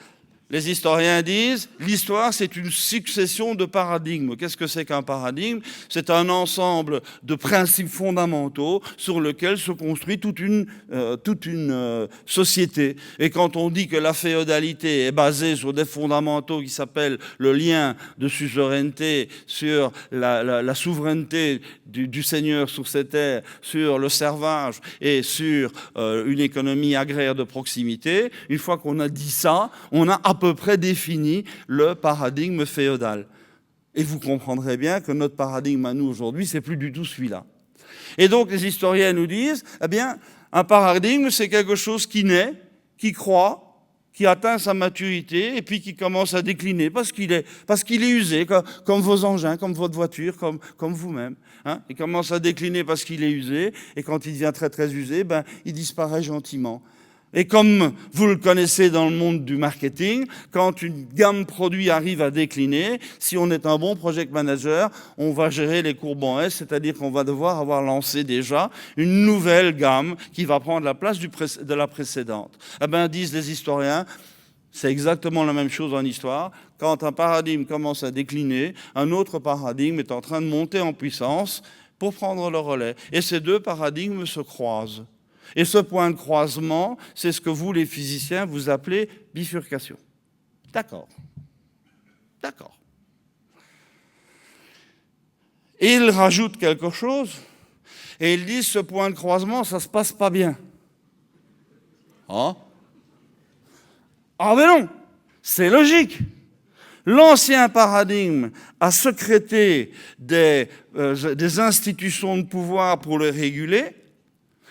Les historiens disent, l'histoire, c'est une succession de paradigmes. Qu'est-ce que c'est qu'un paradigme? C'est un ensemble de principes fondamentaux sur lesquels se construit toute une société. Et quand on dit que la féodalité est basée sur des fondamentaux qui s'appellent le lien de suzeraineté sur la souveraineté du seigneur sur ses terres, sur le servage et sur une économie agraire de proximité, une fois qu'on a dit ça, on a à peu près défini le paradigme féodal. Et vous comprendrez bien que notre paradigme à nous aujourd'hui, c'est plus du tout celui-là. Et donc les historiens nous disent, eh bien, un paradigme, c'est quelque chose qui naît, qui croît, qui atteint sa maturité et puis qui commence à décliner parce qu'il est usé, comme vos engins, comme votre voiture, comme vous-même. Il commence à décliner parce qu'il est usé et quand il devient très très usé, il disparaît gentiment. Et comme vous le connaissez dans le monde du marketing, quand une gamme produit arrive à décliner, si on est un bon project manager, on va gérer les courbes en S, c'est-à-dire qu'on va devoir avoir lancé déjà une nouvelle gamme qui va prendre la place de la précédente. Disent les historiens, c'est exactement la même chose en histoire. Quand un paradigme commence à décliner, un autre paradigme est en train de monter en puissance pour prendre le relais. Et ces 2 paradigmes se croisent. Et ce point de croisement, c'est ce que vous, les physiciens, vous appelez bifurcation. D'accord. D'accord. Et ils rajoutent quelque chose, et ils disent, ce point de croisement, ça ne se passe pas bien. Ah mais non, c'est logique. L'ancien paradigme a sécrété des institutions de pouvoir pour le réguler,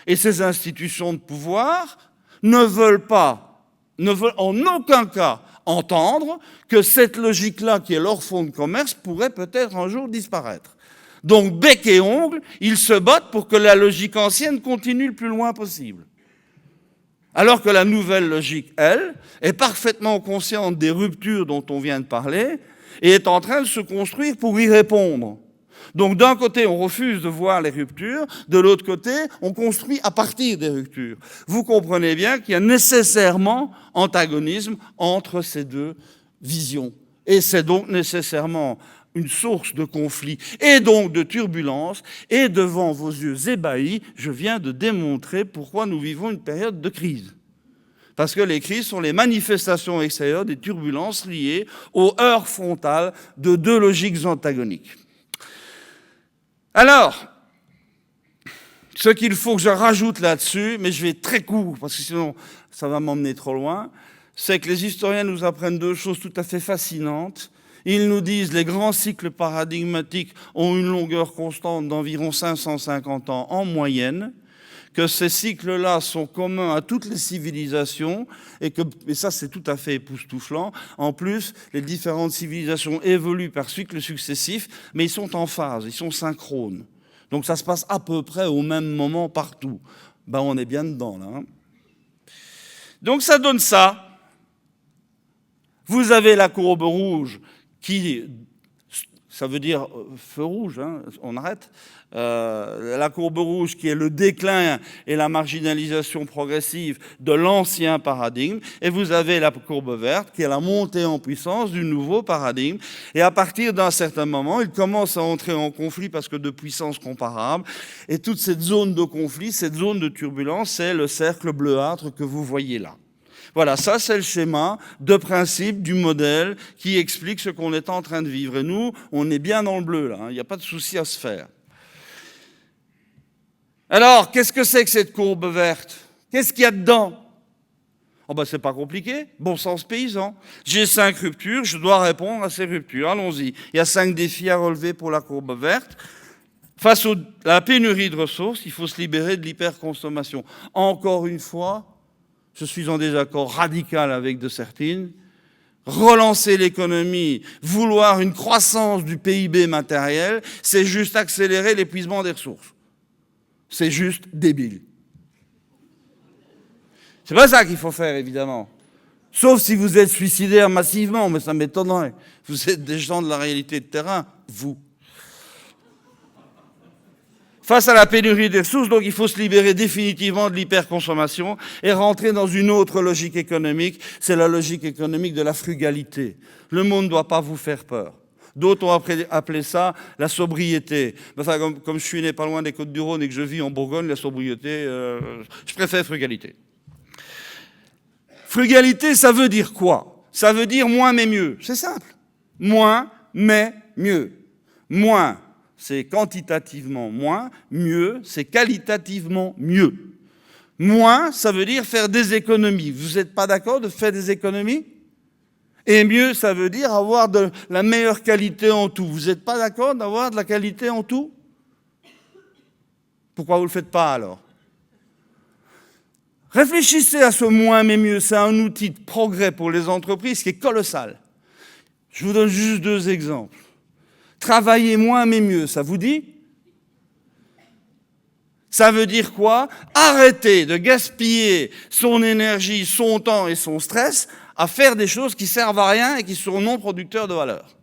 et ces institutions de pouvoir ne veulent en aucun cas entendre que cette logique-là, qui est leur fonds de commerce, pourrait peut-être un jour disparaître. Donc, bec et ongle, ils se battent pour que la logique ancienne continue le plus loin possible. Alors que la nouvelle logique, elle, est parfaitement consciente des ruptures dont on vient de parler et est en train de se construire pour y répondre. Donc d'un côté, on refuse de voir les ruptures, de l'autre côté, on construit à partir des ruptures. Vous comprenez bien qu'il y a nécessairement antagonisme entre ces 2 visions. Et c'est donc nécessairement une source de conflit et donc de turbulence. Et devant vos yeux ébahis, je viens de démontrer pourquoi nous vivons une période de crise. Parce que les crises sont les manifestations extérieures des turbulences liées au heurt frontal de 2 logiques antagoniques. Alors, ce qu'il faut que je rajoute là-dessus, mais je vais très court, parce que sinon ça va m'emmener trop loin, c'est que les historiens nous apprennent 2 choses tout à fait fascinantes. Ils nous disent que les grands cycles paradigmatiques ont une longueur constante d'environ 550 ans en moyenne, que ces cycles-là sont communs à toutes les civilisations, et ça c'est tout à fait époustouflant. En plus, les différentes civilisations évoluent par cycles successifs, mais ils sont en phase, ils sont synchrones. Donc ça se passe à peu près au même moment partout. On est bien dedans là. Donc ça donne ça. Vous avez la courbe rouge qui, ça veut dire feu rouge, on arrête. La courbe rouge qui est le déclin et la marginalisation progressive de l'ancien paradigme, et vous avez la courbe verte qui est la montée en puissance du nouveau paradigme, et à partir d'un certain moment, il commence à entrer en conflit parce que de puissance comparable, et toute cette zone de conflit, cette zone de turbulence, c'est le cercle bleuâtre que vous voyez là. Voilà, ça c'est le schéma de principe du modèle qui explique ce qu'on est en train de vivre. Et nous, on est bien dans le bleu là, il n'y a pas de souci à se faire. Alors, qu'est-ce que c'est que cette courbe verte? Qu'est-ce qu'il y a dedans? C'est pas compliqué, bon sens paysan. J'ai 5 ruptures, je dois répondre à ces ruptures. Allons-y. Il y a 5 défis à relever pour la courbe verte. Face à la pénurie de ressources, il faut se libérer de l'hyperconsommation. Encore une fois, je suis en désaccord radical avec de Sertine. relancer l'économie, vouloir une croissance du PIB matériel, c'est juste accélérer l'épuisement des ressources. C'est juste débile. C'est pas ça qu'il faut faire, évidemment. Sauf si vous êtes suicidaire massivement, mais ça m'étonnerait. Vous êtes des gens de la réalité de terrain, vous. Face à la pénurie des ressources, donc il faut se libérer définitivement de l'hyperconsommation et rentrer dans une autre logique économique, c'est la logique économique de la frugalité. Le monde ne doit pas vous faire peur. D'autres ont appelé ça la sobriété. Enfin, comme je suis né pas loin des Côtes-du-Rhône et que je vis en Bourgogne, la sobriété, je préfère frugalité. Frugalité, ça veut dire quoi? Ça veut dire moins mais mieux. C'est simple. Moins mais mieux. Moins, c'est quantitativement moins. Mieux, c'est qualitativement mieux. Moins, ça veut dire faire des économies. Vous n'êtes pas d'accord de faire des économies? Et mieux, ça veut dire avoir de la meilleure qualité en tout. Vous n'êtes pas d'accord d'avoir de la qualité en tout? Pourquoi vous ne le faites pas alors? Réfléchissez à ce moins mais mieux. C'est un outil de progrès pour les entreprises qui est colossal. Je vous donne juste 2 exemples. Travailler moins mais mieux, ça vous dit? Ça veut dire quoi? Arrêter de gaspiller son énergie, son temps et son stress à faire des choses qui servent à rien et qui sont non producteurs de valeur.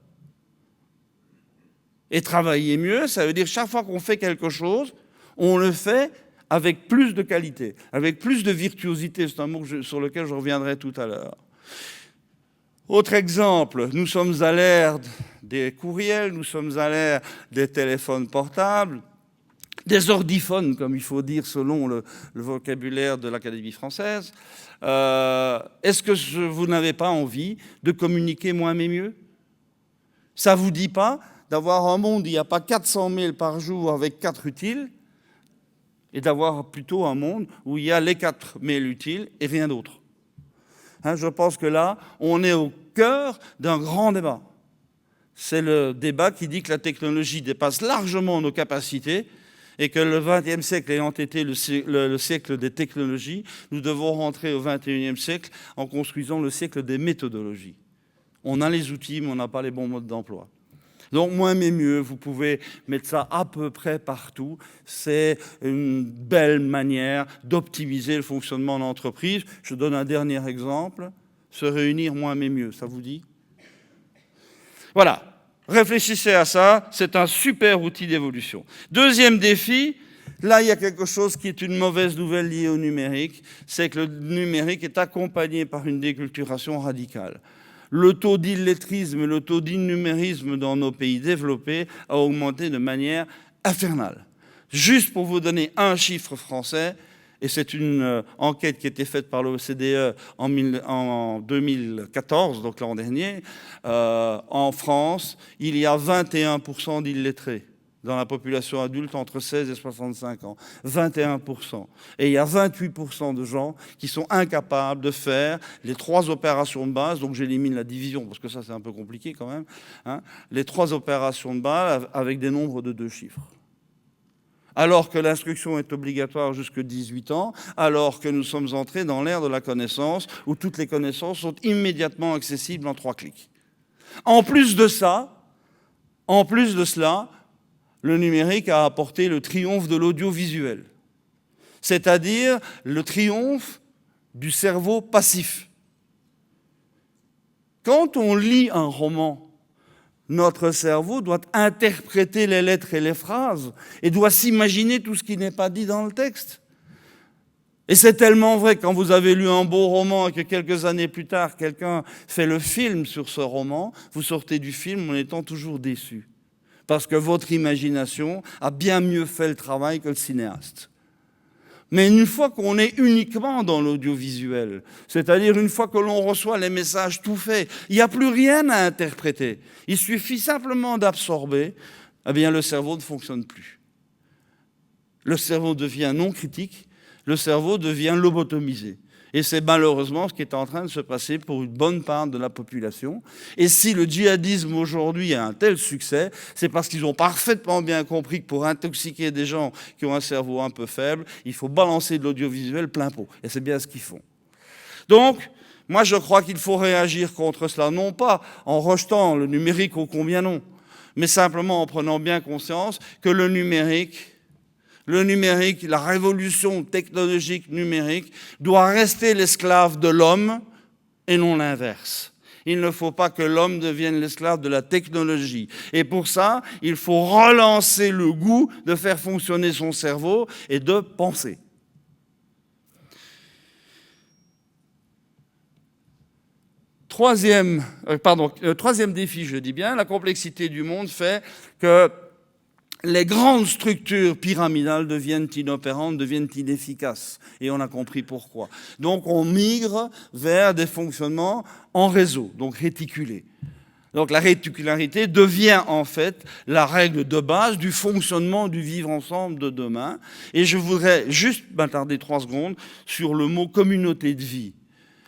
Et travailler mieux, ça veut dire chaque fois qu'on fait quelque chose, on le fait avec plus de qualité, avec plus de virtuosité. C'est un mot sur lequel je reviendrai tout à l'heure. Autre exemple, nous sommes à l'ère des courriels, nous sommes à l'ère des téléphones portables, des ordiphones, comme il faut dire selon le vocabulaire de l'Académie française. Est-ce que vous n'avez pas envie de communiquer moins mais mieux? Ça ne vous dit pas d'avoir un monde où il n'y a pas 400 mails par jour avec 4 utiles, et d'avoir plutôt un monde où il y a les 4 mails utiles et rien d'autre? Je pense que là, on est au cœur d'un grand débat. C'est le débat qui dit que la technologie dépasse largement nos capacités et que le XXe siècle ayant été le siècle des technologies, nous devons rentrer au XXIe siècle en construisant le siècle des méthodologies. On a les outils, mais on n'a pas les bons modes d'emploi. Donc, moins mais mieux, vous pouvez mettre ça à peu près partout. C'est une belle manière d'optimiser le fonctionnement de l'entreprise. Je donne un dernier exemple. Se réunir moins mais mieux, ça vous dit? Voilà. Réfléchissez à ça. C'est un super outil d'évolution. Deuxième défi. Là, il y a quelque chose qui est une mauvaise nouvelle liée au numérique. C'est que le numérique est accompagné par une déculturation radicale. Le taux d'illettrisme et le taux d'innumérisme dans nos pays développés a augmenté de manière infernale. Juste pour vous donner un chiffre français, et c'est une enquête qui a été faite par l'OCDE en 2014, donc l'an dernier, en France, il y a 21% d'illettrés dans la population adulte entre 16 et 65 ans. 21%. Et il y a 28% de gens qui sont incapables de faire les 3 opérations de base, donc j'élimine la division, parce que ça c'est un peu compliqué quand même, les 3 opérations de base avec des nombres de 2 chiffres. Alors que l'instruction est obligatoire jusqu'à 18 ans, alors que nous sommes entrés dans l'ère de la connaissance, où toutes les connaissances sont immédiatement accessibles en 3 clics. En plus de cela, le numérique a apporté le triomphe de l'audiovisuel, c'est-à-dire le triomphe du cerveau passif. Quand on lit un roman, notre cerveau doit interpréter les lettres et les phrases et doit s'imaginer tout ce qui n'est pas dit dans le texte. Et c'est tellement vrai que quand vous avez lu un beau roman et que quelques années plus tard, quelqu'un fait le film sur ce roman, vous sortez du film en étant toujours déçu. Parce que votre imagination a bien mieux fait le travail que le cinéaste. Mais une fois qu'on est uniquement dans l'audiovisuel, c'est-à-dire une fois que l'on reçoit les messages tout faits, il n'y a plus rien à interpréter. Il suffit simplement d'absorber, eh bien le cerveau ne fonctionne plus. Le cerveau devient non critique, le cerveau devient lobotomisé. Et c'est malheureusement ce qui est en train de se passer pour une bonne part de la population. Et si le djihadisme aujourd'hui a un tel succès, c'est parce qu'ils ont parfaitement bien compris que pour intoxiquer des gens qui ont un cerveau un peu faible, il faut balancer de l'audiovisuel plein pot. Et c'est bien ce qu'ils font. Donc, Moi, je crois qu'il faut réagir contre cela, non pas en rejetant le numérique, ô combien non, mais simplement en prenant bien conscience que le numérique, la révolution technologique numérique, doit rester l'esclave de l'homme et non l'inverse. Il ne faut pas que l'homme devienne l'esclave de la technologie. Et pour ça, il faut relancer le goût de faire fonctionner son cerveau et de penser. Troisième défi, je dis bien, la complexité du monde fait que les grandes structures pyramidales deviennent inopérantes, deviennent inefficaces. Et on a compris pourquoi. Donc on migre vers des fonctionnements en réseau, donc réticulés. Donc la réticularité devient en fait la règle de base du fonctionnement du vivre ensemble de demain. Et je voudrais juste m'attarder 3 secondes sur le mot communauté de vie.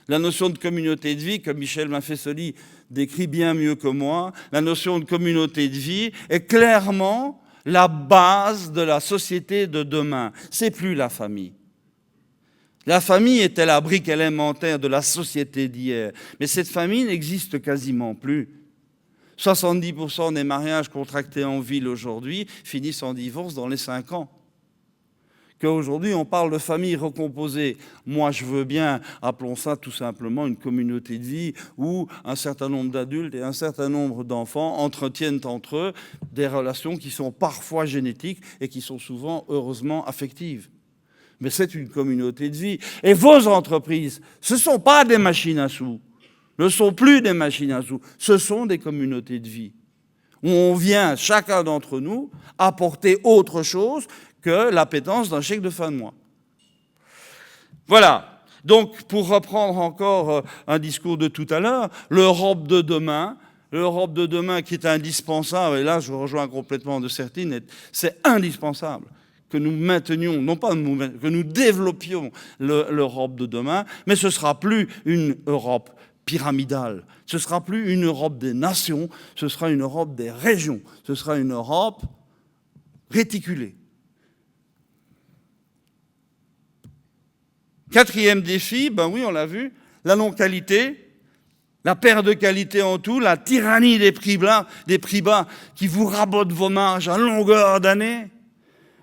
La notion de communauté de vie, comme Michel Maffesoli décrit bien mieux que moi, la notion de communauté de vie est clairement la base de la société de demain. C'est plus la famille. La famille était la brique élémentaire de la société d'hier. Mais cette famille n'existe quasiment plus. 70% des mariages contractés en ville aujourd'hui finissent en divorce dans les 5 ans. Qu'aujourd'hui, on parle de famille recomposée. Moi, je veux bien, appelons ça tout simplement une communauté de vie où un certain nombre d'adultes et un certain nombre d'enfants entretiennent entre eux des relations qui sont parfois génétiques et qui sont souvent, heureusement, affectives. Mais c'est une communauté de vie. Et vos entreprises, ce ne sont pas des machines à sous. Ne sont plus des machines à sous. Ce sont des communautés de vie. Où on vient, chacun d'entre nous, apporter autre chose que l'appétence d'un chèque de fin de mois. Voilà. Donc, pour reprendre encore un discours de tout à l'heure, l'Europe de demain qui est indispensable, et là je rejoins complètement de Certine, c'est indispensable que nous maintenions, non pas que nous développions l'Europe de demain, mais ce ne sera plus une Europe pyramidale, ce ne sera plus une Europe des nations, ce sera une Europe des régions, ce sera une Europe réticulée. 4e défi, ben oui, on l'a vu, la non-qualité, la perte de qualité en tout, la tyrannie des prix bas qui vous rabotent vos marges à longueur d'année.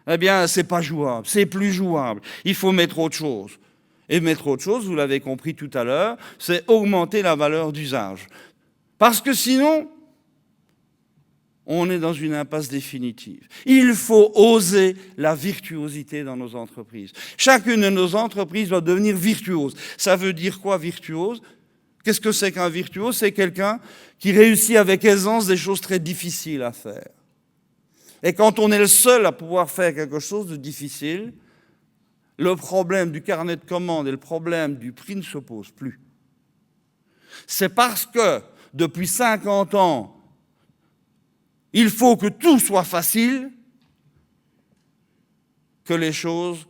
Eh bien, c'est pas jouable, c'est plus jouable. Il faut mettre autre chose. Et mettre autre chose, vous l'avez compris tout à l'heure, c'est augmenter la valeur d'usage. Parce que sinon, on est dans une impasse définitive. Il faut oser la virtuosité dans nos entreprises. Chacune de nos entreprises doit devenir virtuose. Ça veut dire quoi, virtuose ? Qu'est-ce que c'est qu'un virtuose ? C'est quelqu'un qui réussit avec aisance des choses très difficiles à faire. Et quand on est le seul à pouvoir faire quelque chose de difficile, le problème du carnet de commandes et le problème du prix ne se posent plus. C'est parce que, depuis 50 ans, il faut que tout soit facile, que les choses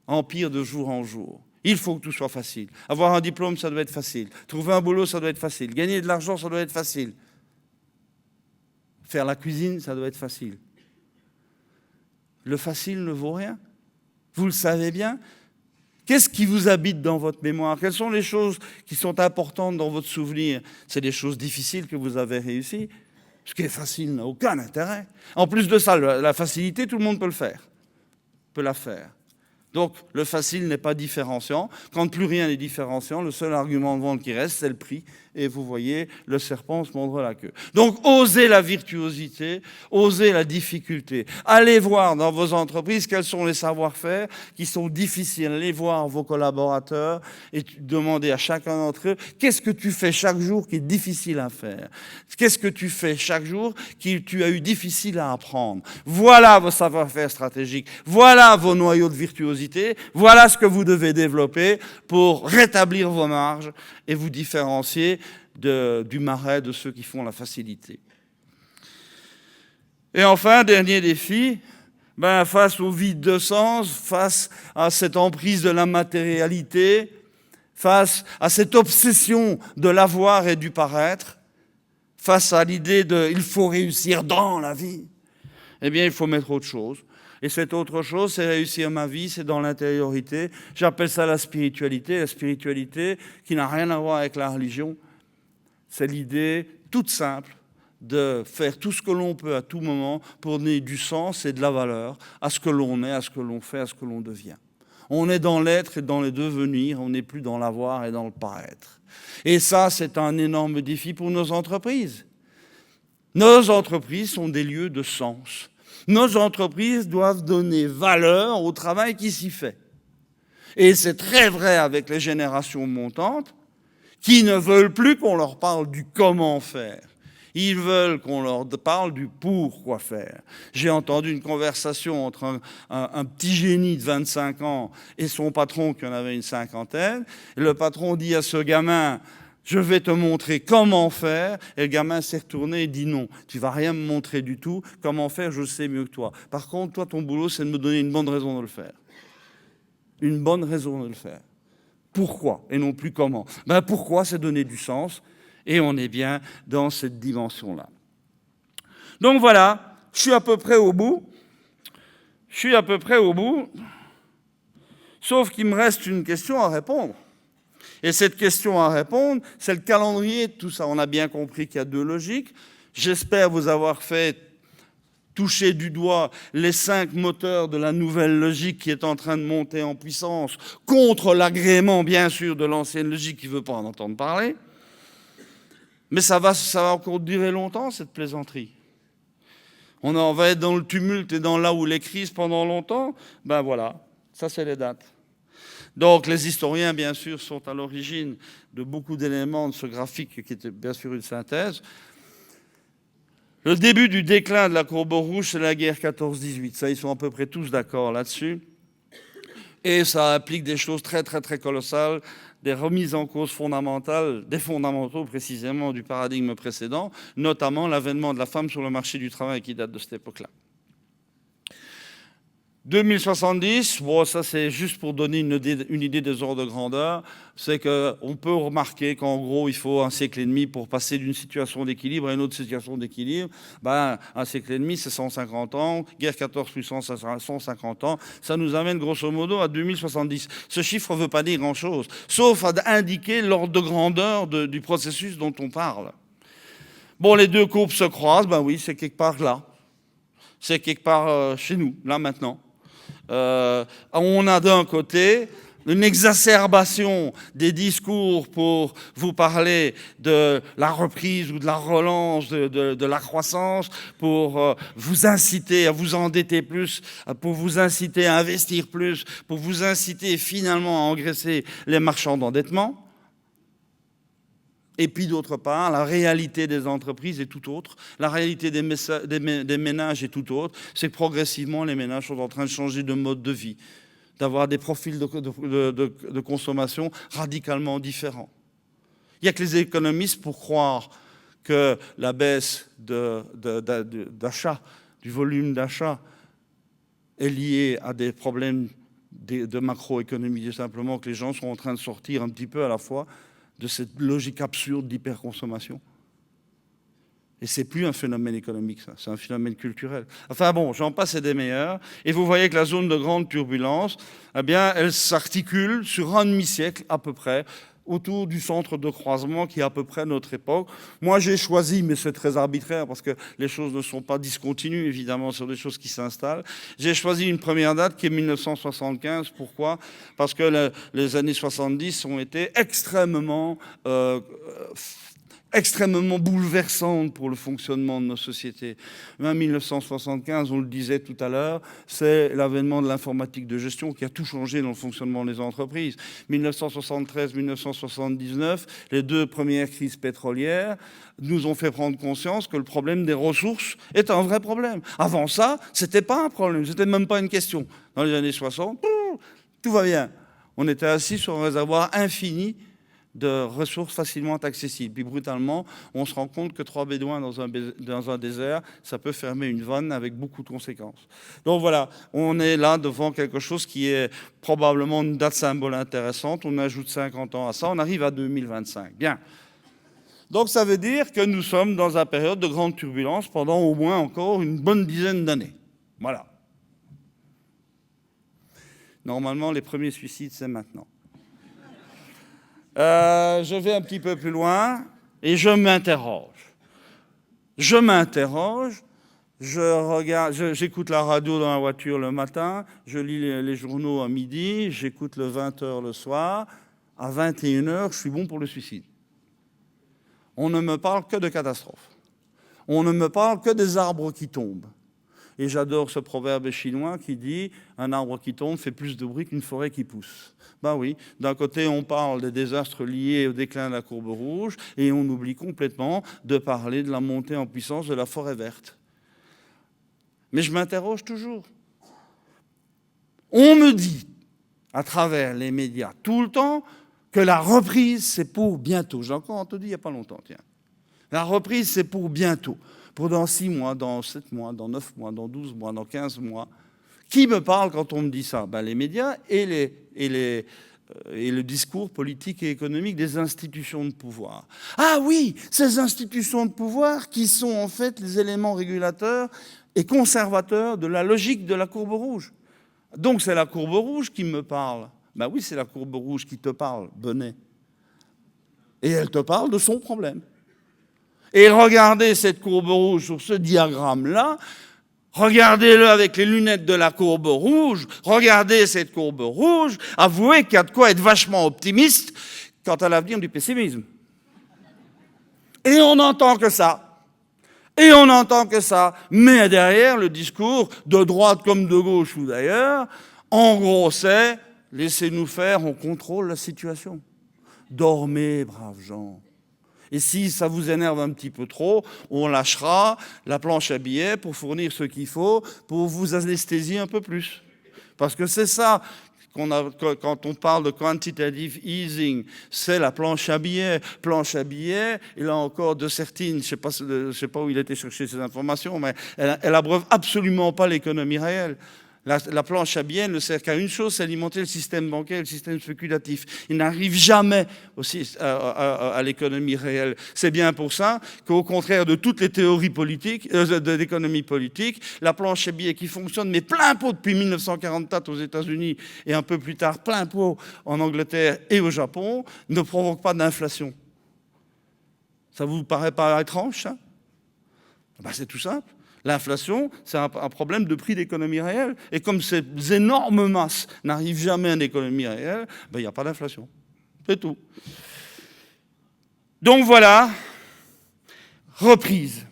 empirent de jour en jour. Il faut que tout soit facile. Avoir un diplôme, ça doit être facile. Trouver un boulot, ça doit être facile. Gagner de l'argent, ça doit être facile. Faire la cuisine, ça doit être facile. Le facile ne vaut rien. Vous le savez bien. Qu'est-ce qui vous habite dans votre mémoire ? Quelles sont les choses qui sont importantes dans votre souvenir ? C'est des choses difficiles que vous avez réussies. Ce qui est facile n'a aucun intérêt. En plus de ça, la facilité, tout le monde peut le faire. Peut la faire. Donc, le facile n'est pas différenciant. Quand plus rien n'est différenciant, le seul argument de vente qui reste, c'est le prix. Et vous voyez, le serpent se mordre la queue. Donc, osez la virtuosité, osez la difficulté. Allez voir dans vos entreprises quels sont les savoir-faire qui sont difficiles. Allez voir vos collaborateurs et demandez à chacun d'entre eux qu'est-ce que tu fais chaque jour qui est difficile à faire. Qu'est-ce que tu fais chaque jour que tu as eu difficile à apprendre. Voilà vos savoir-faire stratégiques. Voilà vos noyaux de virtuosité. Voilà ce que vous devez développer pour rétablir vos marges et vous différencier du marais de ceux qui font la facilité. Et enfin, dernier défi, face au vide de sens, face à cette emprise de la matérialité, face à cette obsession de l'avoir et du paraître, face à l'idée de « il faut réussir dans la vie », eh bien, il faut mettre autre chose. Et cette autre chose, c'est réussir ma vie, c'est dans l'intériorité. J'appelle ça la spiritualité. La spiritualité qui n'a rien à voir avec la religion. C'est l'idée toute simple de faire tout ce que l'on peut à tout moment pour donner du sens et de la valeur à ce que l'on est, à ce que l'on fait, à ce que l'on devient. On est dans l'être et dans le devenir, on n'est plus dans l'avoir et dans le paraître. Et ça, c'est un énorme défi pour nos entreprises. Nos entreprises sont des lieux de sens. Nos entreprises doivent donner valeur au travail qui s'y fait. Et c'est très vrai avec les générations montantes qui ne veulent plus qu'on leur parle du comment faire. Ils veulent qu'on leur parle du pourquoi faire. J'ai entendu une conversation entre un petit génie de 25 ans et son patron qui en avait une cinquantaine. Et le patron dit à ce gamin, je vais te montrer comment faire. Et le gamin s'est retourné et dit non, tu vas rien me montrer du tout. Comment faire, je sais mieux que toi. Par contre, toi, ton boulot, c'est de me donner une bonne raison de le faire. Une bonne raison de le faire. Pourquoi et non plus comment? Pourquoi, c'est donner du sens. Et on est bien dans cette dimension-là. Donc voilà, je suis à peu près au bout. Sauf qu'il me reste une question à répondre. Et cette question à répondre, c'est le calendrier de tout ça. On a bien compris qu'il y a deux logiques. J'espère vous avoir fait toucher du doigt les 5 moteurs de la nouvelle logique qui est en train de monter en puissance contre l'agrément, bien sûr, de l'ancienne logique qui ne veut pas en entendre parler. Mais ça va encore durer longtemps, cette plaisanterie. On va être dans le tumulte et dans là où les crises pendant longtemps. Voilà, ça c'est les dates. Donc les historiens, bien sûr, sont à l'origine de beaucoup d'éléments de ce graphique qui était bien sûr une synthèse. Le début du déclin de la courbe rouge, c'est la guerre 14-18. Ça, ils sont à peu près tous d'accord là-dessus. Et ça implique des choses très, très, très colossales, des remises en cause fondamentales, des fondamentaux précisément du paradigme précédent, notamment l'avènement de la femme sur le marché du travail qui date de cette époque-là. 2070, ça c'est juste pour donner une idée des ordres de grandeur, c'est qu'on peut remarquer qu'en gros il faut un siècle et demi pour passer d'une situation d'équilibre à une autre situation d'équilibre. Un siècle et demi c'est 150 ans, guerre 14 puissance à 150 ans, ça nous amène grosso modo à 2070. Ce chiffre ne veut pas dire grand-chose, sauf à indiquer l'ordre de grandeur du processus dont on parle. Les deux courbes se croisent, oui, c'est quelque part là. C'est quelque part chez nous, là maintenant. On a d'un côté une exacerbation des discours pour vous parler de la reprise ou de la relance de la croissance, pour vous inciter à vous endetter plus, pour vous inciter à investir plus, pour vous inciter finalement à engraisser les marchands d'endettement. Et puis d'autre part, la réalité des entreprises est tout autre, la réalité des ménages est tout autre. C'est que progressivement, les ménages sont en train de changer de mode de vie, d'avoir des profils de consommation radicalement différents. Il n'y a que les économistes pour croire que la baisse d'achat, du volume d'achat, est liée à des problèmes de macroéconomie, tout simplement que les gens sont en train de sortir un petit peu à la fois de cette logique absurde d'hyperconsommation. Et c'est plus un phénomène économique, ça, c'est un phénomène culturel. J'en passe et des meilleurs. Et vous voyez que la zone de grande turbulence, elle s'articule sur un demi-siècle à peu près, autour du centre de croisement qui est à peu près notre époque. Moi, j'ai choisi, mais c'est très arbitraire parce que les choses ne sont pas discontinues, évidemment, sur des choses qui s'installent. J'ai choisi une première date qui est 1975. Pourquoi? Parce que les années 70 ont été extrêmement bouleversante pour le fonctionnement de nos sociétés. En 1975, on le disait tout à l'heure, c'est l'avènement de l'informatique de gestion qui a tout changé dans le fonctionnement des entreprises. 1973-1979, les deux premières crises pétrolières nous ont fait prendre conscience que le problème des ressources est un vrai problème. Avant ça, c'était pas un problème, c'était même pas une question. Dans les années 60, tout va bien. On était assis sur un réservoir infini de ressources facilement accessibles. Puis brutalement, on se rend compte que 3 bédouins dans un désert, ça peut fermer une vanne avec beaucoup de conséquences. Donc voilà, on est là devant quelque chose qui est probablement une date symbole intéressante. On ajoute 50 ans à ça, on arrive à 2025. Bien. Donc ça veut dire que nous sommes dans une période de grande turbulence pendant au moins encore une bonne dizaine d'années. Voilà. Normalement, les premiers suicides, c'est maintenant. Je vais un petit peu plus loin et je m'interroge. J'écoute la radio dans la voiture le matin, je lis les journaux à midi, j'écoute le 20h le soir. À 21h, je suis bon pour le suicide. On ne me parle que de catastrophes. On ne me parle que des arbres qui tombent. Et j'adore ce proverbe chinois qui dit « Un arbre qui tombe fait plus de bruit qu'une forêt qui pousse ». Ben oui, d'un côté, on parle des désastres liés au déclin de la courbe rouge et on oublie complètement de parler de la montée en puissance de la forêt verte. Mais je m'interroge toujours. On me dit, à travers les médias, tout le temps, que la reprise, c'est pour bientôt. J'ai encore entendu il n'y a pas longtemps, tiens. La reprise, c'est pour bientôt. Pour dans 6 mois, dans 7 mois, dans 9 mois, dans 12 mois, dans 15 mois. Qui me parle quand on me dit ça? Ben, les médias et le discours politique et économique des institutions de pouvoir. Ah oui, ces institutions de pouvoir qui sont en fait les éléments régulateurs et conservateurs de la logique de la courbe rouge. Donc c'est la courbe rouge qui me parle. Ben oui, c'est la courbe rouge qui te parle, Benet. Et elle te parle de son problème. Et regardez cette courbe rouge sur ce diagramme-là, regardez-le avec les lunettes de la courbe rouge, regardez cette courbe rouge, avouez qu'il y a de quoi être vachement optimiste quant à l'avenir du pessimisme. Et on n'entend que ça. Et on n'entend que ça. Mais derrière, le discours, de droite comme de gauche ou d'ailleurs, en gros, c'est « laissez-nous faire, on contrôle la situation. Dormez, braves gens. » Et si ça vous énerve un petit peu trop, on lâchera la planche à billets pour fournir ce qu'il faut pour vous anesthésier un peu plus. Parce que c'est ça, quand on parle de quantitative easing, c'est la planche à billets. Planche à billets, et là encore, de Sertine, je ne sais pas où il était chercher ces informations, mais elle abreuve absolument pas l'économie réelle. La planche à billets ne sert qu'à une chose, c'est alimenter le système bancaire, le système spéculatif. Il n'arrive jamais aussi à l'économie réelle. C'est bien pour ça qu'au contraire de toutes les théories politiques, d'économie politique, la planche à billets qui fonctionne, mais plein pot depuis 1944 aux États-Unis et un peu plus tard plein pot en Angleterre et au Japon, ne provoque pas d'inflation. Ça vous paraît pas étrange, ça? Ben, c'est tout simple. L'inflation, c'est un problème de prix d'économie réelle. Et comme ces énormes masses n'arrivent jamais à une économie réelle, ben, il n'y a pas d'inflation. C'est tout. Donc voilà, reprise.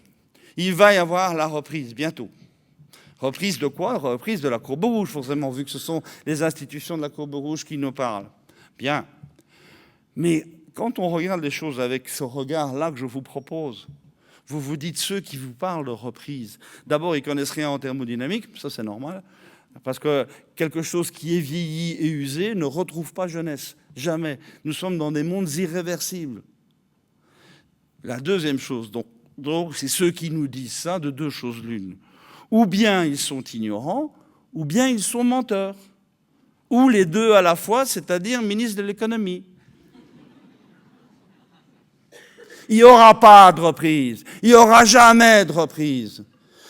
Il va y avoir la reprise bientôt. Reprise de quoi? Reprise de la courbe rouge, forcément, vu que ce sont les institutions de la courbe rouge qui nous parlent. Bien. Mais quand on regarde les choses avec ce regard-là que je vous propose, vous vous dites ceux qui vous parlent de reprise. D'abord, ils ne connaissent rien en thermodynamique, ça c'est normal, parce que quelque chose qui est vieilli et usé ne retrouve pas jeunesse, jamais. Nous sommes dans des mondes irréversibles. La deuxième chose, donc c'est ceux qui nous disent ça, de deux choses l'une. Ou bien ils sont ignorants, ou bien ils sont menteurs. Ou les deux à la fois, c'est-à-dire ministre de l'économie. Il n'y aura pas de reprise. Il n'y aura jamais de reprise.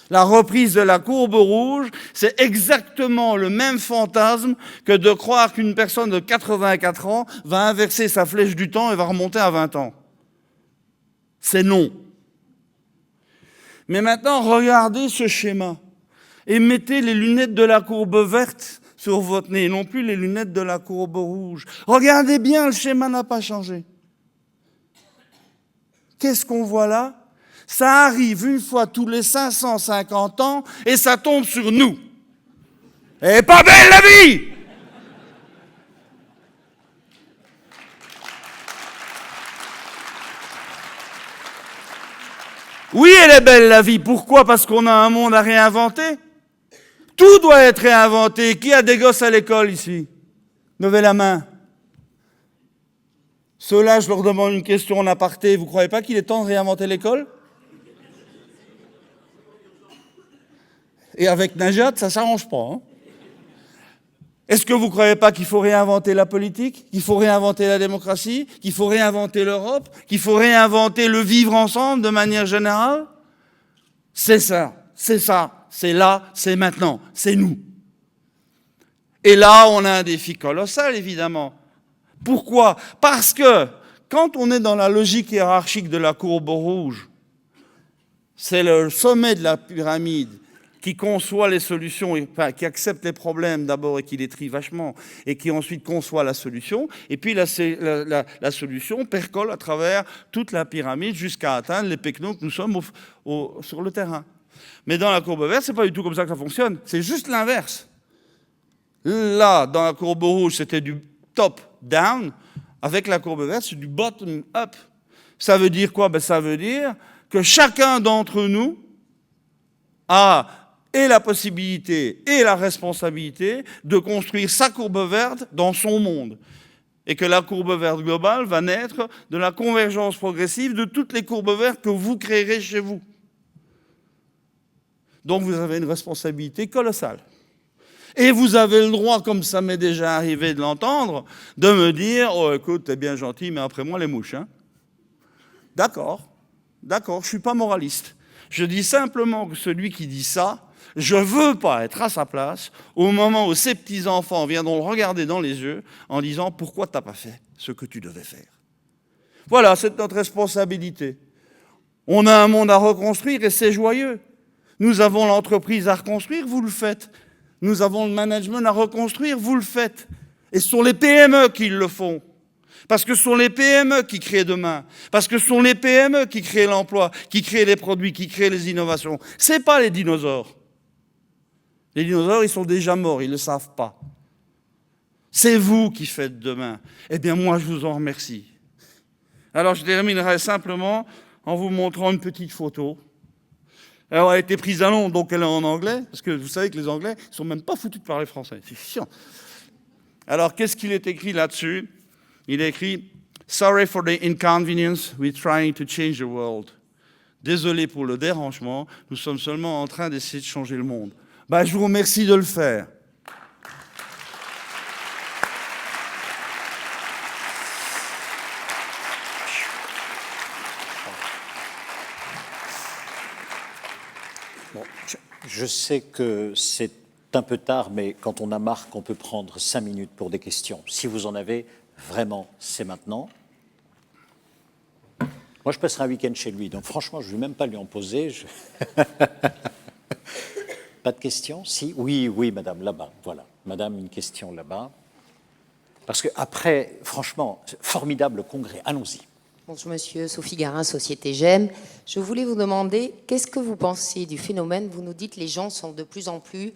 La reprise de la courbe rouge, c'est exactement le même fantasme que de croire qu'une personne de 84 ans va inverser sa flèche du temps et va remonter à 20 ans. C'est non. Mais maintenant, regardez ce schéma et mettez les lunettes de la courbe verte sur votre nez, non plus les lunettes de la courbe rouge. Regardez bien, le schéma n'a pas changé. Qu'est-ce qu'on voit là? Ça arrive une fois tous les 550 ans et ça tombe sur nous. Et pas belle la vie! Oui, elle est belle la vie. Pourquoi? Parce qu'on a un monde à réinventer. Tout doit être réinventé. Qui a des gosses à l'école ici? Levez la main. Ceux-là, je leur demande une question en aparté. Vous ne croyez pas qu'il est temps de réinventer l'école? Et avec Najat, ça ne s'arrange pas. Hein? Est-ce que vous ne croyez pas qu'il faut réinventer la politique, qu'il faut réinventer la démocratie, qu'il faut réinventer l'Europe, qu'il faut réinventer le vivre ensemble de manière générale? C'est ça, c'est là, c'est maintenant, c'est nous. Et là, on a un défi colossal, évidemment. Pourquoi? Parce que quand on est dans la logique hiérarchique de la courbe rouge, c'est le sommet de la pyramide qui conçoit les solutions, enfin, qui accepte les problèmes d'abord et qui les trie vachement, et qui ensuite conçoit la solution. Et puis la solution percole à travers toute la pyramide jusqu'à atteindre les pecnos que nous sommes sur le terrain. Mais dans la courbe verte, c'est pas du tout comme ça que ça fonctionne. C'est juste l'inverse. Là, dans la courbe rouge, c'était du top-down. Avec la courbe verte, c'est du bottom-up. Ça veut dire quoi? Ça veut dire que chacun d'entre nous a et la possibilité et la responsabilité de construire sa courbe verte dans son monde. Et que la courbe verte globale va naître de la convergence progressive de toutes les courbes vertes que vous créerez chez vous. Donc vous avez une responsabilité colossale. Et vous avez le droit, comme ça m'est déjà arrivé de l'entendre, de me dire « Oh, écoute, t'es bien gentil, mais après moi, les mouches. Hein. » D'accord, je ne suis pas moraliste. Je dis simplement que celui qui dit ça, je ne veux pas être à sa place au moment où ses petits-enfants viendront le regarder dans les yeux en disant « Pourquoi tu n'as pas fait ce que tu devais faire ?» Voilà, c'est notre responsabilité. On a un monde à reconstruire et c'est joyeux. Nous avons l'entreprise à reconstruire, vous le faites. Nous avons le management à reconstruire, vous le faites. Et ce sont les PME qui le font. Parce que ce sont les PME qui créent demain. Parce que ce sont les PME qui créent l'emploi, qui créent les produits, qui créent les innovations. Ce n'est pas les dinosaures. Les dinosaures, ils sont déjà morts, ils ne le savent pas. C'est vous qui faites demain. Eh bien, moi, je vous en remercie. Alors, je terminerai simplement en vous montrant une petite photo. Elle a été prise à Londres, donc elle est en anglais, parce que vous savez que les Anglais ne sont même pas foutus de parler français. C'est chiant. Alors, qu'est-ce qu'il est écrit là-dessus? Il est écrit « Sorry for the inconvenience, we're trying to change the world ». Désolé pour le dérangement, nous sommes seulement en train d'essayer de changer le monde. Je vous remercie de le faire. Bon, je sais que c'est un peu tard, mais quand on a Marc, on peut prendre 5 minutes pour des questions. Si vous en avez, vraiment, c'est maintenant. Moi, je passerai un week-end chez lui, donc franchement, je ne vais même pas lui en poser. Pas de questions? Si? Oui, madame, là-bas, voilà. Madame, une question là-bas. Parce qu'après, franchement, formidable congrès, allons-y. Bonjour monsieur, Sophie Garin, Société GEM. Je voulais vous demander, qu'est-ce que vous pensez du phénomène? Vous nous dites que les gens sont de plus en plus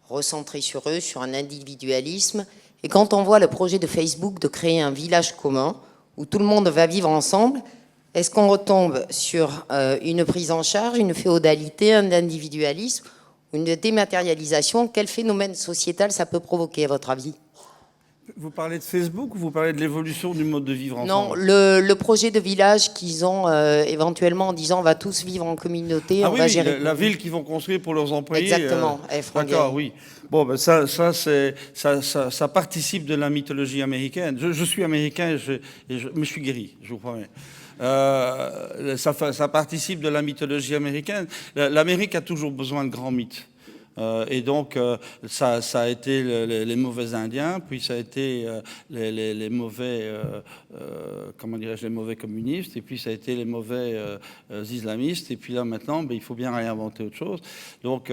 recentrés sur eux, sur un individualisme. Et quand on voit le projet de Facebook de créer un village commun, où tout le monde va vivre ensemble, est-ce qu'on retombe sur une prise en charge, une féodalité, un individualisme, une dématérialisation? Quel phénomène sociétal ça peut provoquer, à votre avis? Vous parlez de Facebook ou vous parlez de l'évolution du mode de vivre ensemble? Non, le projet de village qu'ils ont éventuellement en disant on va tous vivre en communauté, on va gérer. La ville qu'ils vont construire pour leurs employés. Exactement. D'accord, oui. Bon, ça participe de la mythologie américaine. Je suis américain, mais je suis guéri, je vous promets. Ça participe de la mythologie américaine. L'Amérique a toujours besoin de grands mythes. Et donc, ça a été les mauvais Indiens, puis ça a été les mauvais, comment dirais-je, les mauvais communistes, et puis ça a été les mauvais islamistes, et puis là maintenant, il faut bien réinventer autre chose. Donc,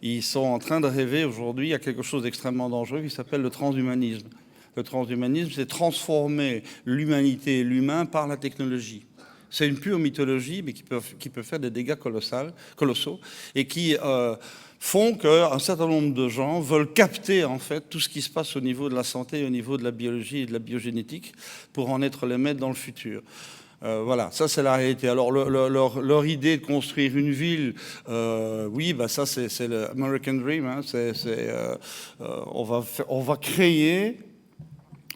ils sont en train de rêver aujourd'hui à quelque chose d'extrêmement dangereux qui s'appelle le transhumanisme. Le transhumanisme, c'est transformer l'humanité et l'humain par la technologie. C'est une pure mythologie, mais qui peut faire des dégâts colossaux, et qui font qu'un certain nombre de gens veulent capter en fait tout ce qui se passe au niveau de la santé, au niveau de la biologie et de la biogénétique pour en être les maîtres dans le futur. Voilà, ça c'est la réalité. Alors leur idée de construire une ville, ça c'est le American Dream. Hein, on va créer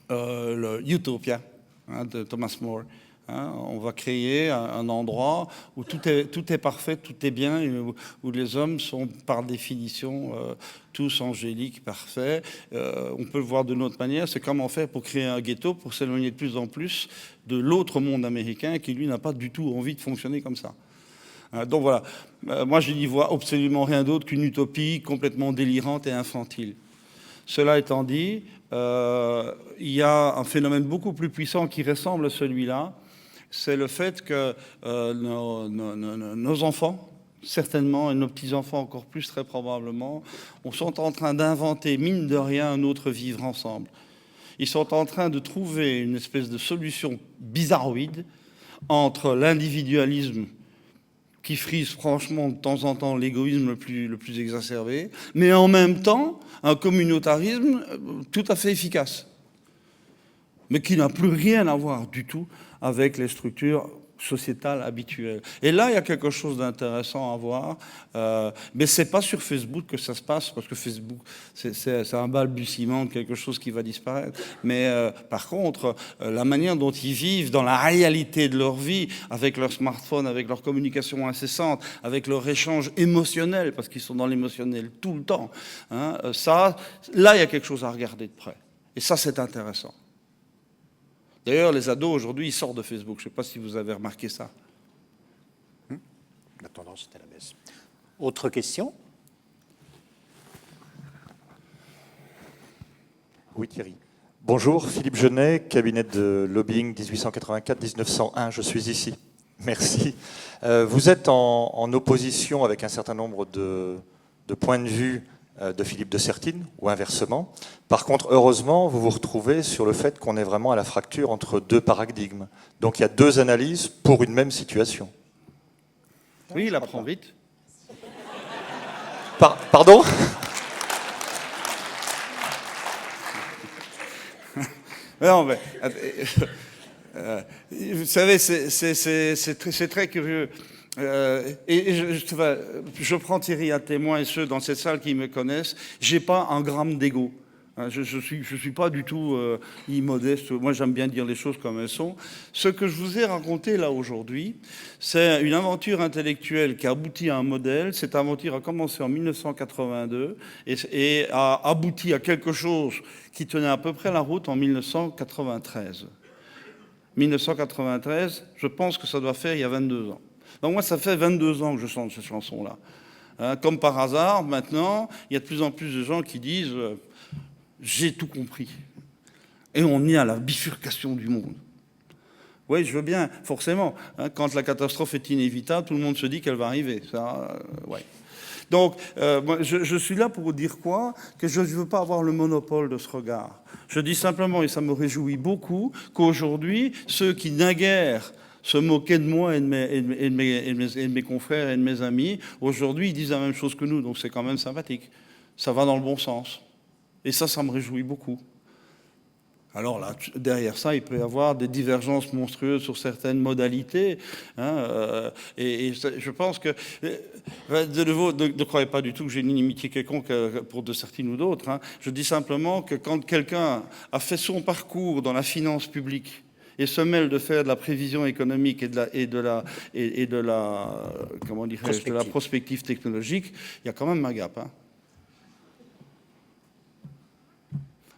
le Utopia de Thomas More. Hein, on va créer un endroit où tout est parfait, tout est bien, où les hommes sont par définition tous angéliques, parfaits. On peut le voir de notre manière, c'est comment faire pour créer un ghetto, pour s'éloigner de plus en plus de l'autre monde américain qui, lui, n'a pas du tout envie de fonctionner comme ça. Donc voilà, moi je n'y vois absolument rien d'autre qu'une utopie complètement délirante et infantile. Cela étant dit, il y a un phénomène beaucoup plus puissant qui ressemble à celui-là, c'est le fait que nos enfants, certainement, et nos petits-enfants encore plus très probablement, sont en train d'inventer, mine de rien, un autre vivre ensemble. Ils sont en train de trouver une espèce de solution bizarroïde entre l'individualisme qui frise franchement de temps en temps l'égoïsme le plus exacerbé, mais en même temps un communautarisme tout à fait efficace, mais qui n'a plus rien à voir du tout avec les structures sociétale habituelle. Et là, il y a quelque chose d'intéressant à voir, mais c'est pas sur Facebook que ça se passe, parce que Facebook, c'est un balbutiement de quelque chose qui va disparaître. Mais par contre, la manière dont ils vivent dans la réalité de leur vie, avec leur smartphone, avec leur communication incessante, avec leur échange émotionnel, parce qu'ils sont dans l'émotionnel tout le temps, hein, ça, là, il y a quelque chose à regarder de près. Et ça, c'est intéressant. D'ailleurs, les ados, aujourd'hui, ils sortent de Facebook. Je ne sais pas si vous avez remarqué ça. La tendance est à la baisse. Autre question? Oui, Thierry. Bonjour, Philippe Genet, cabinet de lobbying 1884-1901. Je suis ici. Merci. Vous êtes en opposition avec un certain nombre de points de vue de Philippe de Sertine, ou inversement. Par contre, heureusement, vous vous retrouvez sur le fait qu'on est vraiment à la fracture entre deux paradigmes. Donc il y a deux analyses pour une même situation. Oui, il apprend vite. Pardon ? Non, mais, vous savez, c'est très curieux. Je prends Thierry à témoin et ceux dans cette salle qui me connaissent. J'ai pas un gramme d'ego. Je suis pas du tout immodeste. Moi, j'aime bien dire les choses comme elles sont. Ce que je vous ai raconté là aujourd'hui, c'est une aventure intellectuelle qui a abouti à un modèle. Cette aventure a commencé en 1982 et a abouti à quelque chose qui tenait à peu près la route en 1993. 1993, je pense que ça doit faire il y a 22 ans. Donc moi, ça fait 22 ans que je chante cette chanson-là. Hein, comme par hasard, maintenant, il y a de plus en plus de gens qui disent j'ai tout compris. Et on est à la bifurcation du monde. Oui, je veux bien, forcément. Hein, quand la catastrophe est inévitable, tout le monde se dit qu'elle va arriver. Ça, ouais. Donc, moi, je suis là pour vous dire quoi? Que je ne veux pas avoir le monopole de ce regard. Je dis simplement, et ça me réjouit beaucoup, qu'aujourd'hui, ceux qui naguère se moquaient de moi et de mes confrères et de mes amis, aujourd'hui, ils disent la même chose que nous. Donc, c'est quand même sympathique. Ça va dans le bon sens. Et ça me réjouit beaucoup. Alors là, derrière ça, il peut y avoir des divergences monstrueuses sur certaines modalités. Hein, et je pense que, de nouveau, ne croyez pas du tout que j'ai une inimitié quelconque pour de certaines ou d'autres. Hein. Je dis simplement que quand quelqu'un a fait son parcours dans la finance publique et se mêle de faire de la prévision économique et de la comment dirais-je, de la prospective technologique, il y a quand même un gap. Hein.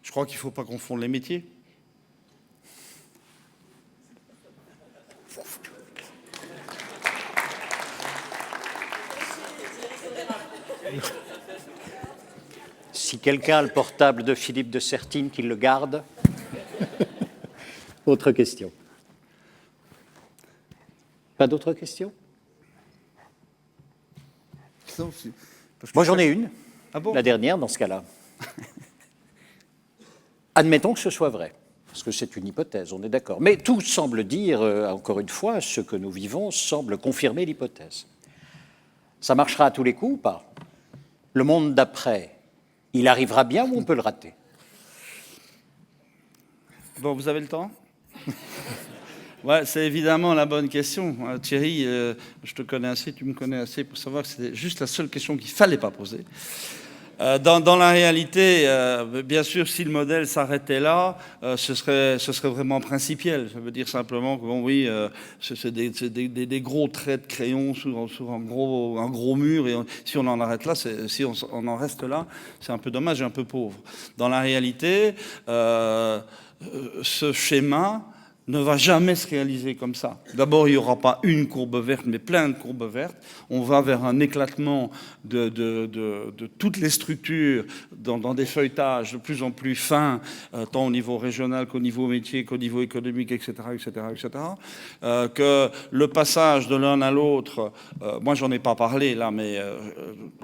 Je crois qu'il ne faut pas confondre les métiers. Si quelqu'un a le portable de Philippe de Sertine, qu'il le garde. Autre question. Pas d'autres questions? Moi, j'en ai une. Ah bon? La dernière, dans ce cas-là. Admettons que ce soit vrai, parce que c'est une hypothèse, on est d'accord. Mais tout semble dire, encore une fois, ce que nous vivons semble confirmer l'hypothèse. Ça marchera à tous les coups ou pas? Le monde d'après, il arrivera bien ou on peut le rater? Bon, vous avez le temps? Ouais, c'est évidemment la bonne question. Thierry, je te connais assez, tu me connais assez pour savoir que c'était juste la seule question qu'il ne fallait pas poser. Dans la réalité, bien sûr, si le modèle s'arrêtait là, ce serait vraiment principiel. Ça veut dire simplement que, bon, oui, c'est des gros traits de crayon sur un gros mur, et si on en arrête là, si on en reste là, c'est un peu dommage et un peu pauvre. Dans la réalité, ce schéma ne va jamais se réaliser comme ça. D'abord, il n'y aura pas une courbe verte, mais plein de courbes vertes. On va vers un éclatement de toutes les structures dans des feuilletages de plus en plus fins, tant au niveau régional qu'au niveau métier, qu'au niveau économique, etc., etc., etc. Que le passage de l'un à l'autre, moi j'en ai pas parlé là, mais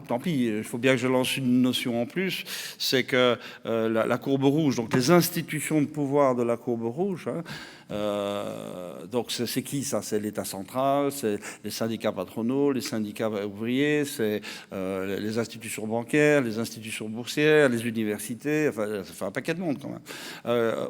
tant pis, il faut bien que je lance une notion en plus, c'est que la courbe rouge, donc les institutions de pouvoir de la courbe rouge, hein, donc c'est qui ça? C'est l'État central, c'est les syndicats patronaux, les syndicats ouvriers, c'est les institutions bancaires, les institutions boursières, les universités, enfin ça fait un paquet de monde quand même,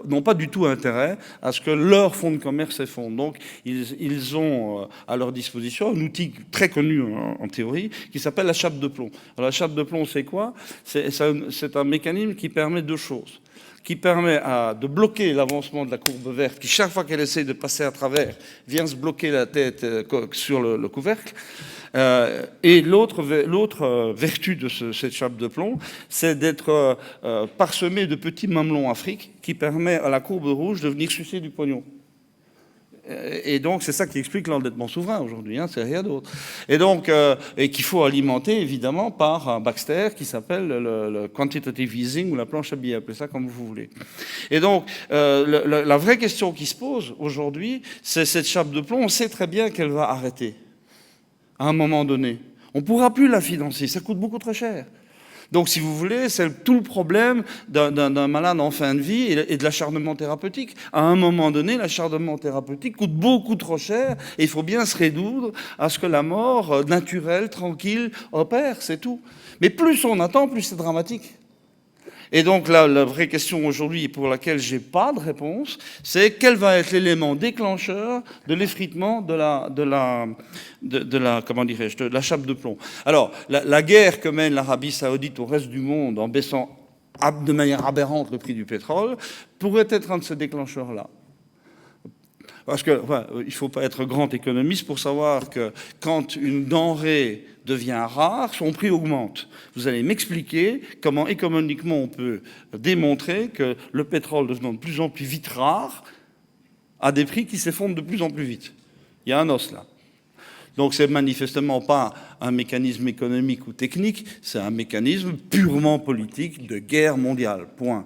n'ont pas du tout intérêt à ce que leur fonds de commerce s'effondre. Donc ils ont à leur disposition un outil très connu en théorie qui s'appelle la chape de plomb. Alors la chape de plomb, c'est quoi? C'est un mécanisme qui permet deux choses, qui permet de bloquer l'avancement de la courbe verte, qui chaque fois qu'elle essaie de passer à travers, vient se bloquer la tête sur le couvercle. Et l'autre vertu de cette chape de plomb, c'est d'être parsemé de petits mamelons afriques qui permet à la courbe rouge de venir sucer du pognon. Et donc, c'est ça qui explique l'endettement souverain aujourd'hui, hein, c'est rien d'autre. Et donc, et qu'il faut alimenter évidemment par un Baxter qui s'appelle le quantitative easing ou la planche à billets, appelez ça comme vous voulez. Et donc, la vraie question qui se pose aujourd'hui, c'est cette chape de plomb, on sait très bien qu'elle va arrêter à un moment donné. On ne pourra plus la financer, ça coûte beaucoup trop cher. Donc, si vous voulez, c'est tout le problème d'un malade en fin de vie et de l'acharnement thérapeutique. À un moment donné, l'acharnement thérapeutique coûte beaucoup trop cher et il faut bien se résoudre à ce que la mort naturelle, tranquille, opère, c'est tout. Mais plus on attend, plus c'est dramatique. Et donc là, la vraie question aujourd'hui pour laquelle j'ai pas de réponse, c'est quel va être l'élément déclencheur de l'effritement de la chape de plomb. Alors, la guerre que mène l'Arabie Saoudite au reste du monde en baissant de manière aberrante le prix du pétrole pourrait être un de ces déclencheurs-là. Parce que il ne faut pas être grand économiste pour savoir que quand une denrée devient rare, son prix augmente. Vous allez m'expliquer comment économiquement on peut démontrer que le pétrole devenant de plus en plus vite rare a des prix qui s'effondrent de plus en plus vite. Il y a un os là. Donc c'est manifestement pas un mécanisme économique ou technique, c'est un mécanisme purement politique de guerre mondiale. Point.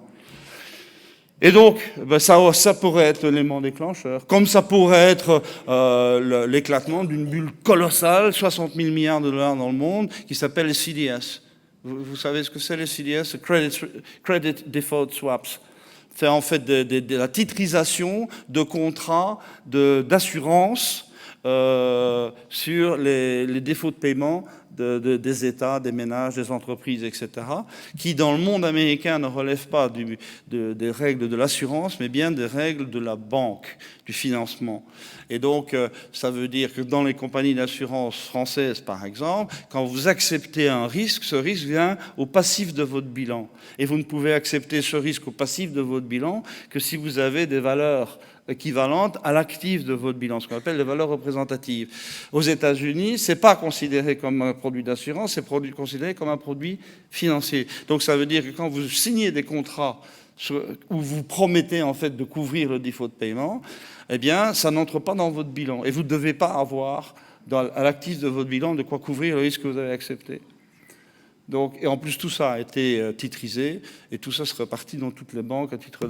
Et donc, ça pourrait être l'élément déclencheur, comme ça pourrait être l'éclatement d'une bulle colossale, 60 000 milliards de dollars dans le monde, qui s'appelle les CDS. Vous savez ce que c'est les CDS? Credit Default Swaps. C'est en fait de la titrisation de contrats d'assurance sur les défauts de paiement des États, des ménages, des entreprises, etc., qui dans le monde américain ne relèvent pas des règles de l'assurance, mais bien des règles de la banque, du financement. Et donc, ça veut dire que dans les compagnies d'assurance françaises, par exemple, quand vous acceptez un risque, ce risque vient au passif de votre bilan. Et vous ne pouvez accepter ce risque au passif de votre bilan que si vous avez des valeurs équivalentes à l'actif de votre bilan, ce qu'on appelle les valeurs représentatives. Aux États-Unis, c'est pas considéré comme un produit d'assurance, c'est considéré comme un produit financier. Donc ça veut dire que quand vous signez des contrats où vous promettez en fait de couvrir le défaut de paiement, eh bien ça n'entre pas dans votre bilan et vous ne devez pas avoir à l'actif de votre bilan de quoi couvrir le risque que vous avez accepté. Donc, et en plus, tout ça a été titrisé et tout ça se répartit dans toutes les banques à titre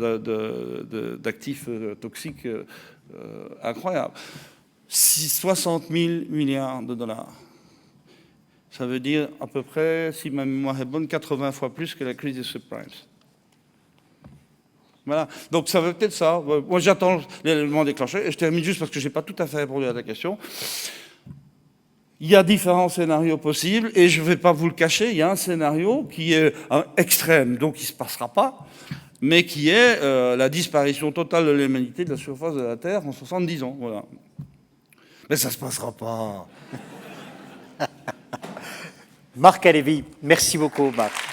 d'actifs toxiques incroyables. 60 000 milliards de dollars. Ça veut dire à peu près, si ma mémoire est bonne, 80 fois plus que la crise des subprimes. Voilà. Donc ça veut peut-être ça. Moi, j'attends l'élément déclencheur et je termine juste parce que je n'ai pas tout à fait répondu à ta question. Il y a différents scénarios possibles et je ne vais pas vous le cacher, il y a un scénario qui est extrême, donc il ne se passera pas, mais qui est la disparition totale de l'humanité de la surface de la Terre en 70 ans. Voilà. Mais ça ne se passera pas. Marc Halévy, merci beaucoup, Marc.